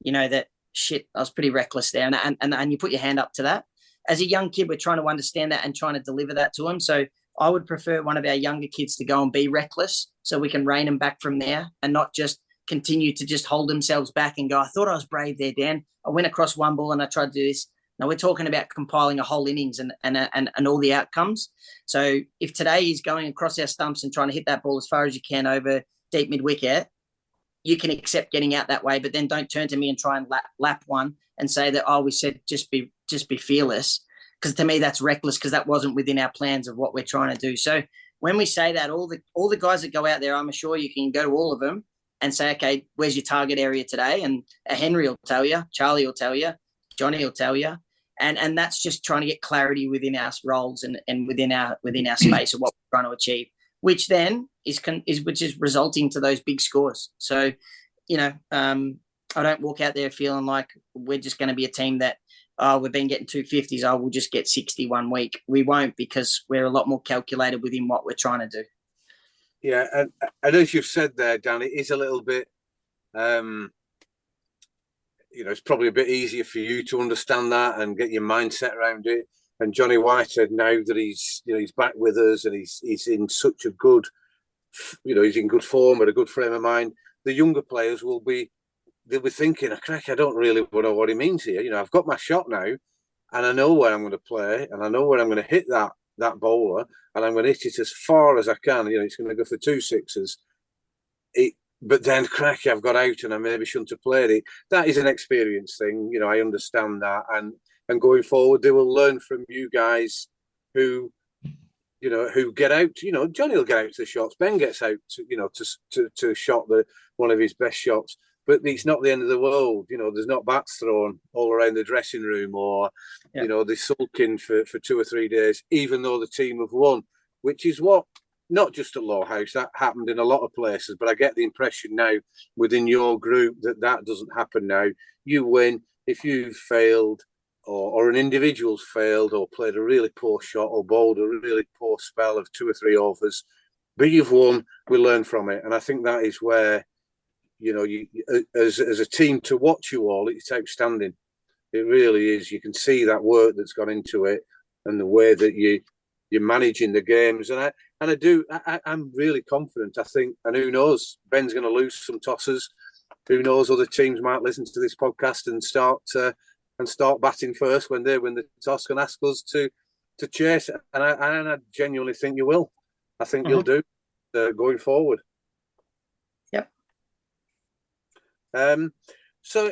S7: that shit, I was pretty reckless there, and you put your hand up to that. As a young kid, we're trying to understand that and trying to deliver that to them. So I would prefer one of our younger kids to go and be reckless, so we can rein them back from there and not just continue to just hold themselves back and go, I thought I was brave there, Dan. I went across one ball and I tried to do this. Now we're talking about compiling a whole innings and all the outcomes. So if today is going across our stumps and trying to hit that ball as far as you can over deep mid-wicket, you can accept getting out that way, but then don't turn to me and try and lap one and say that, we said just be fearless. Because to me, that's reckless, because that wasn't within our plans of what we're trying to do. So when we say that, all the guys that go out there, I'm sure you can go to all of them and say, okay, where's your target area today? And Henry will tell you, Charlie will tell you, Johnny will tell you. And that's just trying to get clarity within our roles and within our space of what we're trying to achieve, which then is resulting to those big scores. So, I don't walk out there feeling like we're just going to be a team that, we've been getting 250s, we'll just get 60 one week. We won't, because we're a lot more calculated within what we're trying to do.
S2: Yeah, and as you've said there, Dan, it is a little bit, it's probably a bit easier for you to understand that and get your mindset around it. And Johnny Whitehead, now that he's back with us and he's in such a good, he's in good form and a good frame of mind. The younger players they'll be thinking, "Crack, I don't really know what he means here. I've got my shot now, and I know where I'm going to play, and I know where I'm going to hit that bowler, and I'm going to hit it as far as I can. It's going to go for 2 sixes. But then, crack, I've got out, and I maybe shouldn't have played it. That is an experience thing. I understand that, and going forward, they will learn from you guys who get out. Johnny will get out to the shots. Ben gets out to shot one of his best shots. But it's not the end of the world. There's not bats thrown all around the dressing room, or they're sulking for 2 or 3 days, even though the team have won, which is what, not just at Lowerhouse, that happened in a lot of places. But I get the impression now within your group that doesn't happen now. You win if you've failed, or an individual's failed, or played a really poor shot, or bowled a really poor spell of 2 or 3 overs, but you've won. We learn from it, and I think that is where. You as a team, to watch you all, it's outstanding. It really is. You can see that work that's gone into it, and the way that you're managing the games. And I'm really confident. I think, and who knows, Ben's going to lose some tosses. Who knows? Other teams might listen to this podcast and start batting first when they win the toss and ask us to chase. And I genuinely think you will. I think you'll do going forward. So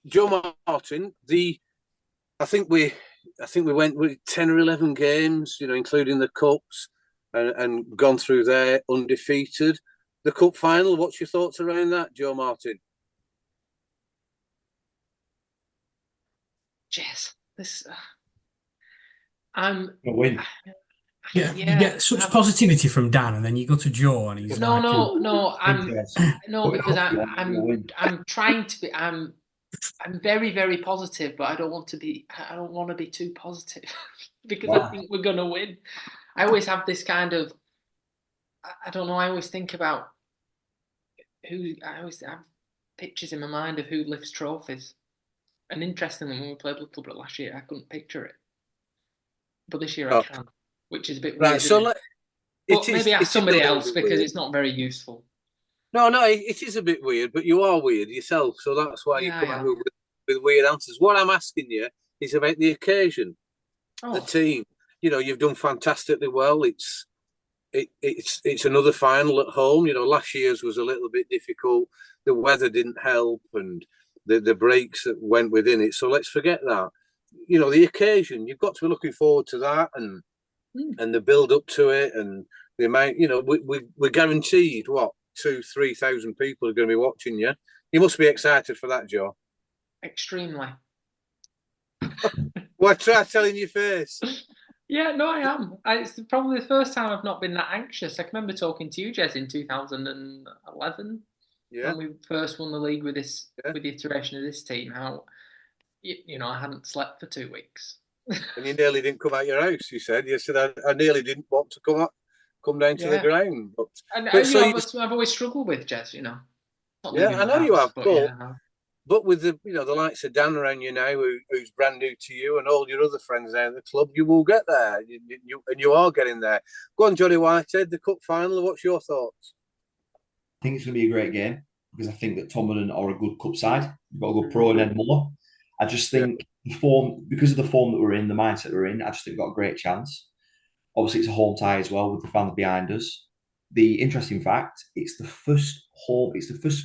S2: Joe Martin, I think we went with 10 or 11 games, including the cups, and gone through there undefeated. The cup final, what's your thoughts around that, Joe Martin?
S3: Jess, this
S6: A win.
S4: Yeah, you get such positivity from Dan, and then you go to Joe, and he's
S3: no. Because I'm trying to be. I'm very, very positive, but I don't want to be. I don't want to be too positive because I think we're gonna win. I always have this kind of. I don't know. I always think about who. I always have pictures in my mind of who lifts trophies. And interestingly, when we played Littlebrook last year, I couldn't picture it, but this year I can. Which is a bit weird. Right, so maybe ask somebody else because it's not very useful.
S2: No, it is a bit weird, but you are weird yourself, so that's why you come out with weird answers. What I'm asking you is about the occasion, the team. You've done fantastically well. It's another final at home. Last year's was a little bit difficult. The weather didn't help, and the breaks that went within it. So let's forget that. The occasion. You've got to be looking forward to that, and the build up to it, and the amount. We're guaranteed 2,000-3,000 people are going to be watching you. You must be excited for that, Joe.
S3: Extremely.
S2: Well, try telling your face.
S3: Yeah, no, I am. It's probably the first time I've not been that anxious. I can remember talking to you, Jez, in 2011 when we first won the league with the iteration of this team. How I hadn't slept for 2 weeks.
S2: And you nearly didn't come out your house. You said I nearly didn't want to come down to the ground. But
S3: I've always struggled with Jez.
S2: I know you have. But with the likes of Dan around you now, who's brand new to you, and all your other friends down at the club, you will get there. You are getting there. Go on, Johnny Whitehead, the cup final. What's your thoughts?
S6: I think it's going to be a great game because I think that Tomlin are a good cup side. You've got a good pro and then more. I just think the form, because of the form that we're in, the mindset we're in, I just think we've got a great chance. Obviously, it's a home tie as well with the fans behind us. The interesting fact, it's the first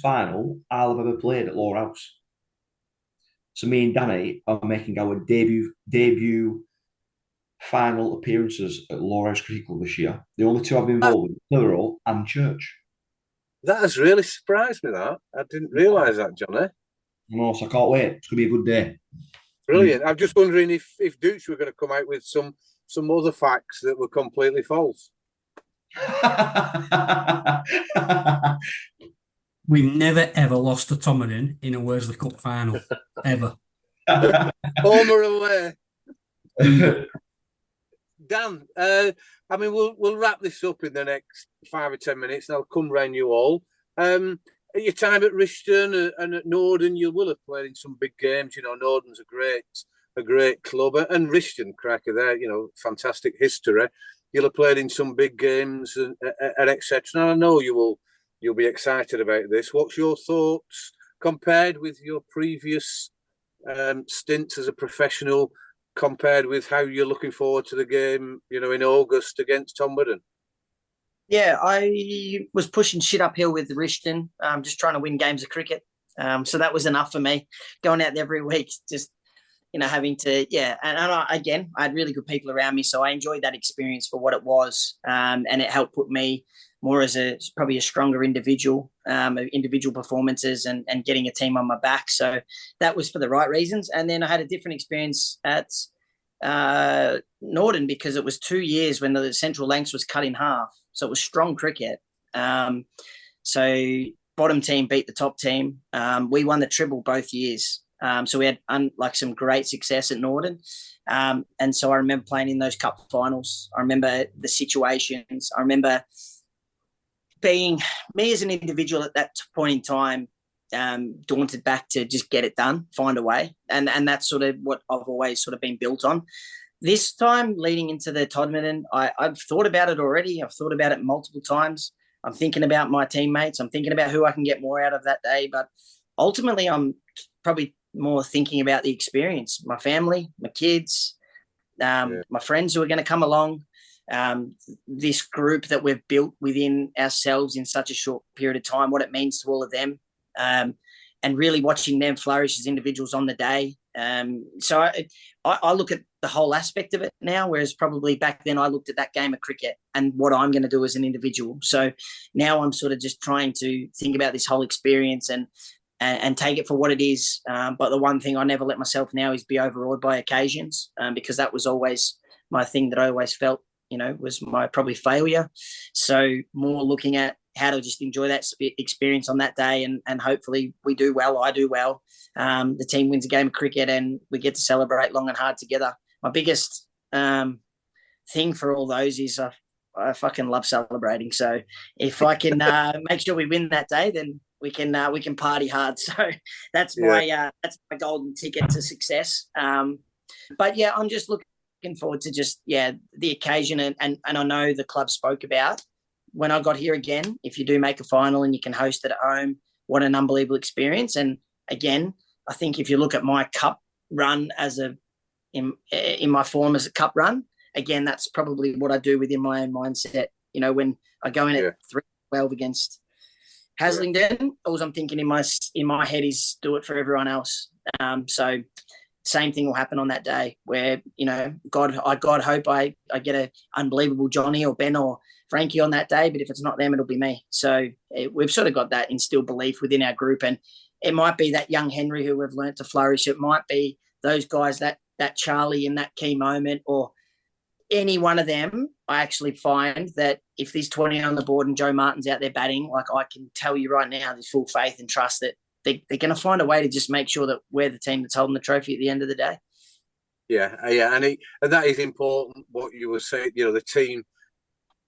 S6: final I'll have ever played at Lowerhouse. So me and Danny are making our debut final appearances at Lowerhouse Cricket Club this year. The only two I've been involved with, Plural and Church.
S2: That has really surprised me, that. I didn't realise that, Johnny.
S6: No, so I can't wait. It's going to be a good day.
S2: Brilliant. I'm just wondering if Dukes were going to come out with some other facts that were completely false.
S4: We've never ever lost to Tomlin in a Worsley Cup final. Ever.
S2: Home or away. Dan, we'll wrap this up in the next 5 or 10 minutes, and I'll come round you all. at your time at Rishton and at Norden, you will have played in some big games. Norden's a great club, and Rishton, cracker there. Fantastic history. You'll have played in some big games and etc. And I know you'll be excited about this. What's your thoughts compared with your previous stints as a professional, compared with how you're looking forward to the game, in August against Tom Whiddon?
S7: Yeah, I was pushing shit uphill with Rishton, just trying to win games of cricket. So that was enough for me. Going out there every week, just having to, and I had really good people around me, so I enjoyed that experience for what it was, and it helped put me more as probably a stronger individual, individual performances and getting a team on my back. So that was for the right reasons. And then I had a different experience at Norden, because it was 2 years when the Central Lancs was cut in half. So it was strong cricket. So bottom team beat the top team. We won the treble both years. So we had some great success at Norden. And so I remember playing in those cup finals. I remember the situations. I remember being me as an individual at that point in time, daunted back to just get it done, find a way. And that's sort of what I've always sort of been built on. This time leading into the Todmorden, I've thought about it already. I've thought about it multiple times. I'm thinking about my teammates. I'm thinking about who I can get more out of that day. But ultimately, I'm probably more thinking about the experience, my family, my kids, my friends who are going to come along, this group that we've built within ourselves in such a short period of time, what it means to all of them, and really watching them flourish as individuals on the day. So I look at the whole aspect of it now, whereas probably back then I looked at that game of cricket and what I'm going to do as an individual. So now I'm sort of just trying to think about this whole experience and take it for what it is. But the one thing I never let myself now is be overawed by occasions, because that was always my thing that I always felt, was my probably failure. So more looking at how to just enjoy that experience on that day, and hopefully we do well, I do well. The team wins a game of cricket and we get to celebrate long and hard together. My biggest thing for all those is I fucking love celebrating. So if I can make sure we win that day, then we can party hard. So that's my golden ticket to success. But yeah, I'm just looking forward to just the occasion, and I know the club spoke about when I got here again. If you do make a final and you can host it at home, what an unbelievable experience. And again, I think if you look at my cup run in my form as a cup run, again, that's probably what I do within my own mindset. When I go in at 3-12 against Haslingden, all I'm thinking in my head is do it for everyone else. So same thing will happen on that day where, God hope I get an unbelievable Johnny or Ben or Frankie on that day, but if it's not them, it'll be me. So we've sort of got that instilled belief within our group, and it might be that young Henry who we've learnt to flourish. It might be those guys, that Charlie in that key moment, or any one of them. I actually find that if there's 20 on the board and Joe Martin's out there batting, like I can tell you right now, there's full faith and trust that they're going to find a way to just make sure that we're the team that's holding the trophy at the end of the day.
S2: Yeah, and that is important. What you were saying,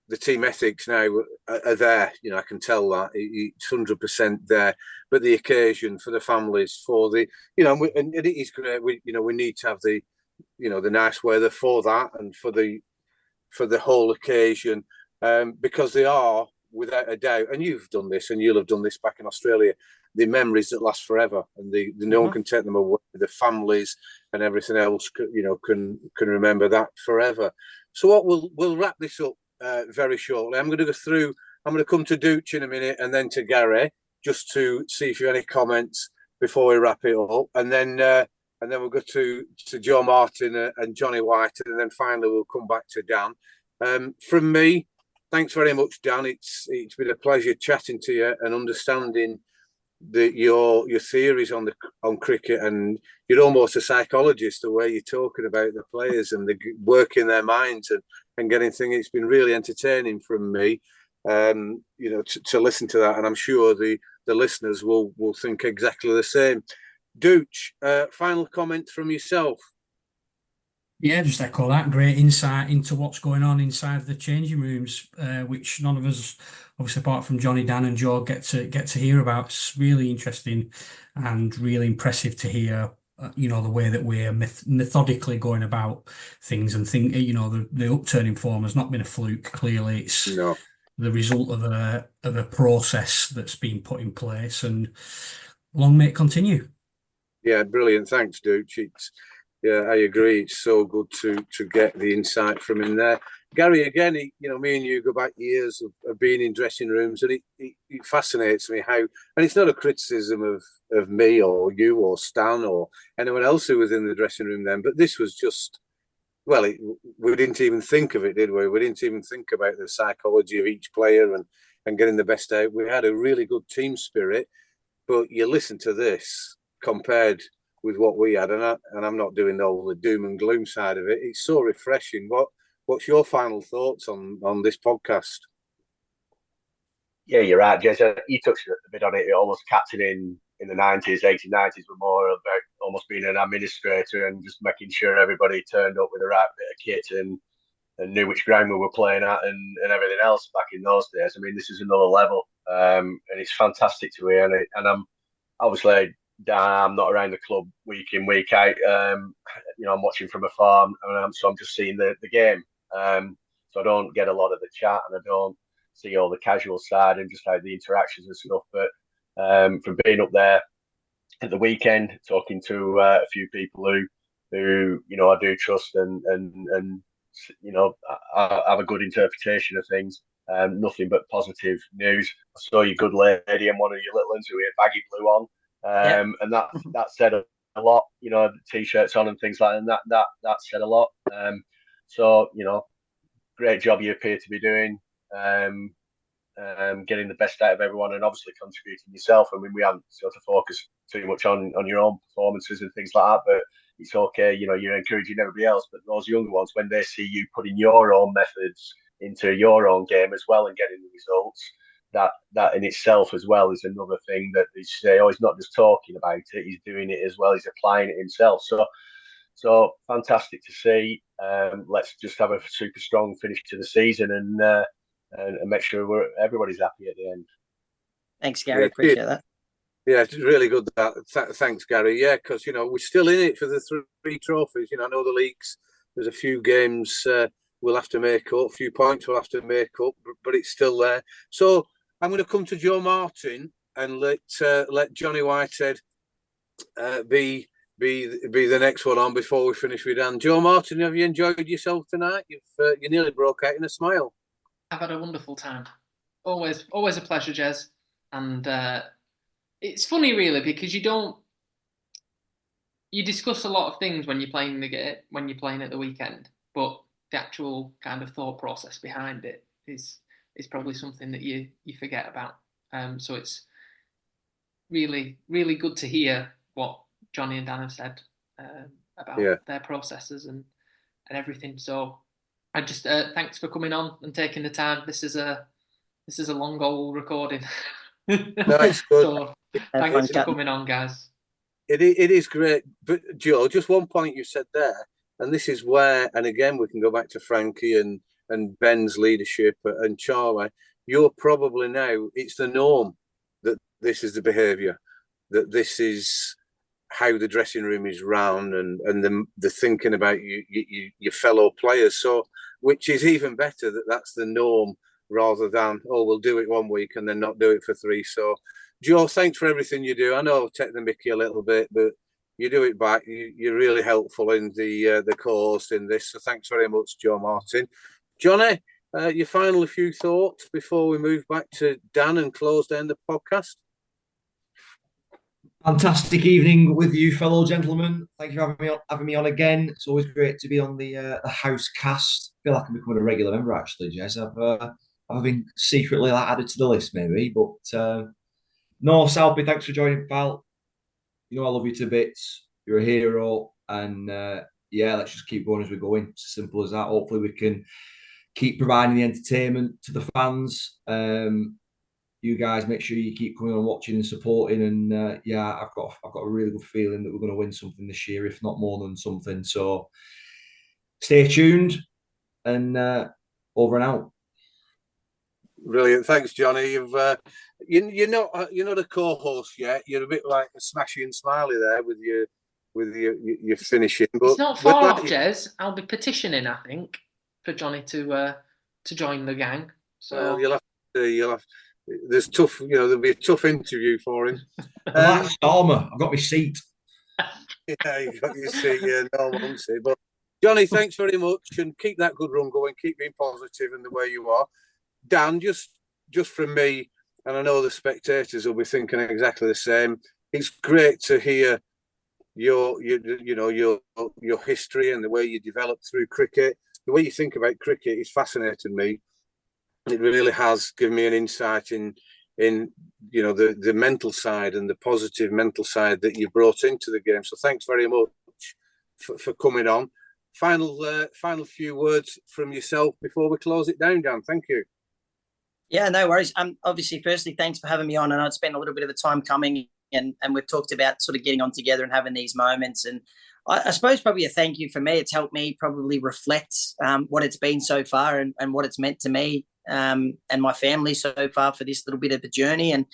S2: the team ethics now are there. I can tell that it's 100% there. But the occasion for the families, for the, and it is great. We need to have the nice weather for that and for the whole occasion, because they are, without a doubt, and you've done this and you'll have done this back in Australia, the memories that last forever, and no one can take them away. The families and everything else, can remember that forever. So what we'll wrap this up very shortly. I'm going to go through. I'm going to come to Dooch in a minute, and then to Gary, just to see if you have any comments before we wrap it up, and then we'll go to Joe Martin and Johnny White, and then finally we'll come back to Dan. From me, thanks very much, Dan. It's been a pleasure chatting to you and understanding your theories on cricket, and you're almost a psychologist the way you're talking about the players and the work in their minds and getting things. It's been really entertaining from me, to listen to that, and I'm sure the listeners will think exactly the same. Dooch, final comment from yourself.
S4: Yeah, just echo that. Great insight into what's going on inside the changing rooms, which none of us, obviously apart from Johnny, Dan, and Joe, get to hear about. It's really interesting and really impressive to hear. The way that we're methodically going about things and think. The upturn in form has not been a fluke. Clearly, it's
S2: No.
S4: the result of a process that's been put in place, and long may it continue.
S2: Yeah, brilliant. Thanks, Dooch. Yeah, I agree. It's so good to get the insight from him there. Gary, again, me and you go back years of being in dressing rooms, and it fascinates me how, and it's not a criticism of me or you or Stan or anyone else who was in the dressing room then, but this was just, well, we didn't even think of it, did we? We didn't even think about the psychology of each player and getting the best out. We had a really good team spirit, but you listen to this compared with what we had, and I'm not doing all the doom and gloom side of it. It's so refreshing. What's your final thoughts on this podcast?
S5: Yeah, you're right, Jez. You touched a bit on it. Almost captaining in the 90s, 80s, 90s were more about almost being an administrator and just making sure everybody turned up with the right bit of kit and knew which ground we were playing at and everything else back in those days. I mean, this is another level, and it's fantastic to hear. And I'm obviously, I'm not around the club week in, week out. I'm watching from afar, so I'm just seeing the game. So I don't get a lot of the chat, and I don't see all the casual side and just how the interactions and stuff. But from being up there at the weekend, talking to a few people who I do trust and I have a good interpretation of things. Nothing but positive news. I saw your good lady and one of your little ones who had baggy blue on, and that said a lot. The t-shirts on and things like that. And that said a lot. So great job you appear to be doing. Getting the best out of everyone and obviously contributing yourself. I mean, we haven't sort of focused too much on your own performances and things like that, but it's okay. You're encouraging everybody else, but those younger ones, when they see you putting your own methods into your own game as well and getting the results, that in itself as well is another thing that they say, oh, he's not just talking about it, he's doing it as well, he's applying it himself. So fantastic to see. Let's just have a super strong finish to the season and make sure everybody's happy at the end.
S7: Thanks, Gary. Appreciate that.
S2: Yeah, it's really good. Thanks, Gary. Yeah, because we're still in it for the three trophies. I know the leagues. There's a few games we'll have to make up, a few points we'll have to make up, but it's still there. So I'm going to come to Joe Martin and let Johnny Whitehead be the next one on before we finish with Dan. Joe Martin, have you enjoyed yourself tonight? You nearly broke out in a smile.
S3: I've had a wonderful time. Always a pleasure, Jez. And it's funny, really, because you discuss a lot of things when you're playing the game, when you're playing at the weekend, but the actual kind of thought process behind it is probably something that you forget about. So it's really, really good to hear what Johnny and Dan have said about their processes and everything. So I just thanks for coming on and taking the time. This is a long old recording.
S2: No, it's good.
S3: So thanks for coming on, guys.
S2: It is great. But Joe, just one point you said there, and this is where, and again, we can go back to Frankie and Ben's leadership and Charlie. You're probably now, it's the norm that this is the behaviour, that this is how the dressing room is run and the thinking about your fellow players. So, which is even better that that's the norm rather than, oh, we'll do it one week and then not do it for three. So, Joe, thanks for everything you do. I know I've taken the mickey a little bit, but you do it back. You're really helpful in the co-host in this. So thanks very much, Joe Martin. Johnny, your final few thoughts before we move back to Dan and close down the podcast?
S6: Fantastic evening with you, fellow gentlemen. Thank you for having me on again. It's always great to be on the house cast. I feel like I'm becoming a regular member, actually, Jez. I've been secretly added to the list, maybe. But no, Salpy, thanks for joining, pal. I love you to bits. You're a hero. And let's just keep going as we're going. It's as simple as that. Hopefully we can keep providing the entertainment to the fans. You guys make sure you keep coming on watching and supporting, and I've got a really good feeling that we're going to win something this year, if not more than something. So stay tuned and over and out.
S2: Brilliant, thanks, Johnny. You're not a co-host yet. You're a bit like a Smashy and Smiley there with your finishing. But
S3: it's not far off, Jez. I'll be petitioning, I think, for Johnny to join the gang. So
S2: you'll have. There's tough. There'll be a tough interview for him.
S6: I'm like Stormer. I've got my seat.
S2: Yeah, you got your seat. Yeah, no, I won't say. But Johnny, thanks very much, and keep that good run going. Keep being positive in the way you are. Dan, just from me, and I know the spectators will be thinking exactly the same. It's great to hear your history and the way you developed through cricket. The way you think about cricket is fascinating me. It really has given me an insight in the mental side and the positive mental side that you brought into the game. So thanks very much for coming on. Final few words from yourself before we close it down, Dan. Thank you.
S7: Yeah, no worries. Obviously, firstly, thanks for having me on. And I'd spent a little bit of the time coming, and we've talked about sort of getting on together and having these moments. And I suppose probably a thank you for me. It's helped me probably reflect what it's been so far and what it's meant to me and my family so far for this little bit of a journey. And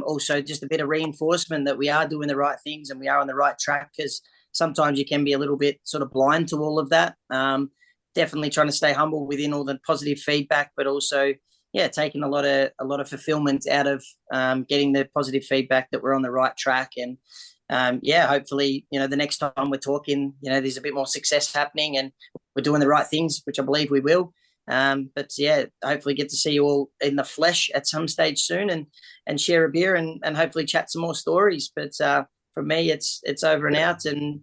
S7: also just a bit of reinforcement that we are doing the right things and we are on the right track, because sometimes you can be a little bit sort of blind to all of that. Definitely trying to stay humble within all the positive feedback, but also taking a lot of fulfillment out of getting the positive feedback that we're on the right track. And hopefully, the next time we're talking, there's a bit more success happening and we're doing the right things, which I believe we will. Hopefully get to see you all in the flesh at some stage soon and share a beer and hopefully chat some more stories. But for me, it's over and out. And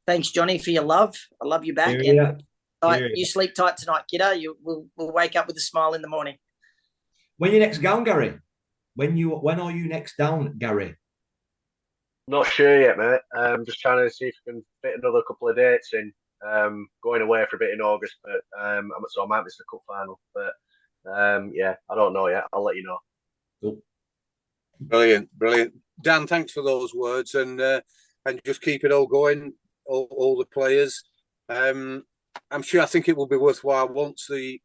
S7: thanks, Johnny, for your love. I love you back. You sleep tight tonight, kiddo. We'll wake up with a smile in the morning.
S6: When you next down, Gary? When are you next down, Gary?
S5: Not sure yet, mate. Just trying to see if I can fit another couple of dates in. Going away for a bit in August, but so I might miss the cup final. But I don't know yet. I'll let you know.
S6: Cool.
S2: Brilliant. Dan, thanks for those words, and just keep it all going, all the players. I'm sure. I think it will be worthwhile once the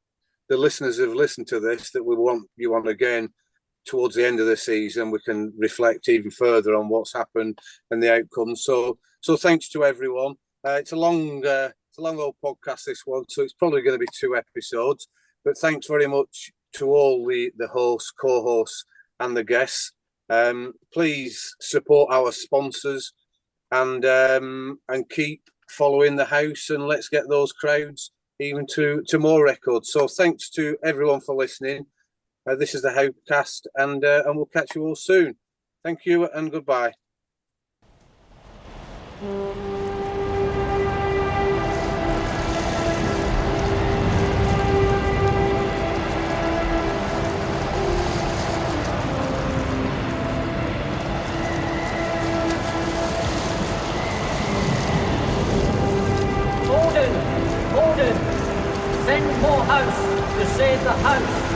S2: listeners have listened to this, that we want you on again towards the end of the season. We can reflect even further on what's happened and the outcomes. So thanks to everyone. It's a long old podcast, this one, so it's probably going to be 2 episodes. But thanks very much to all the hosts, co-hosts, and the guests. Please support our sponsors and keep following the house, and let's get those crowds even to more records. So thanks to everyone for listening. This is the Housecast, and we'll catch you all soon. Thank you and goodbye.
S8: Send more house to save the house.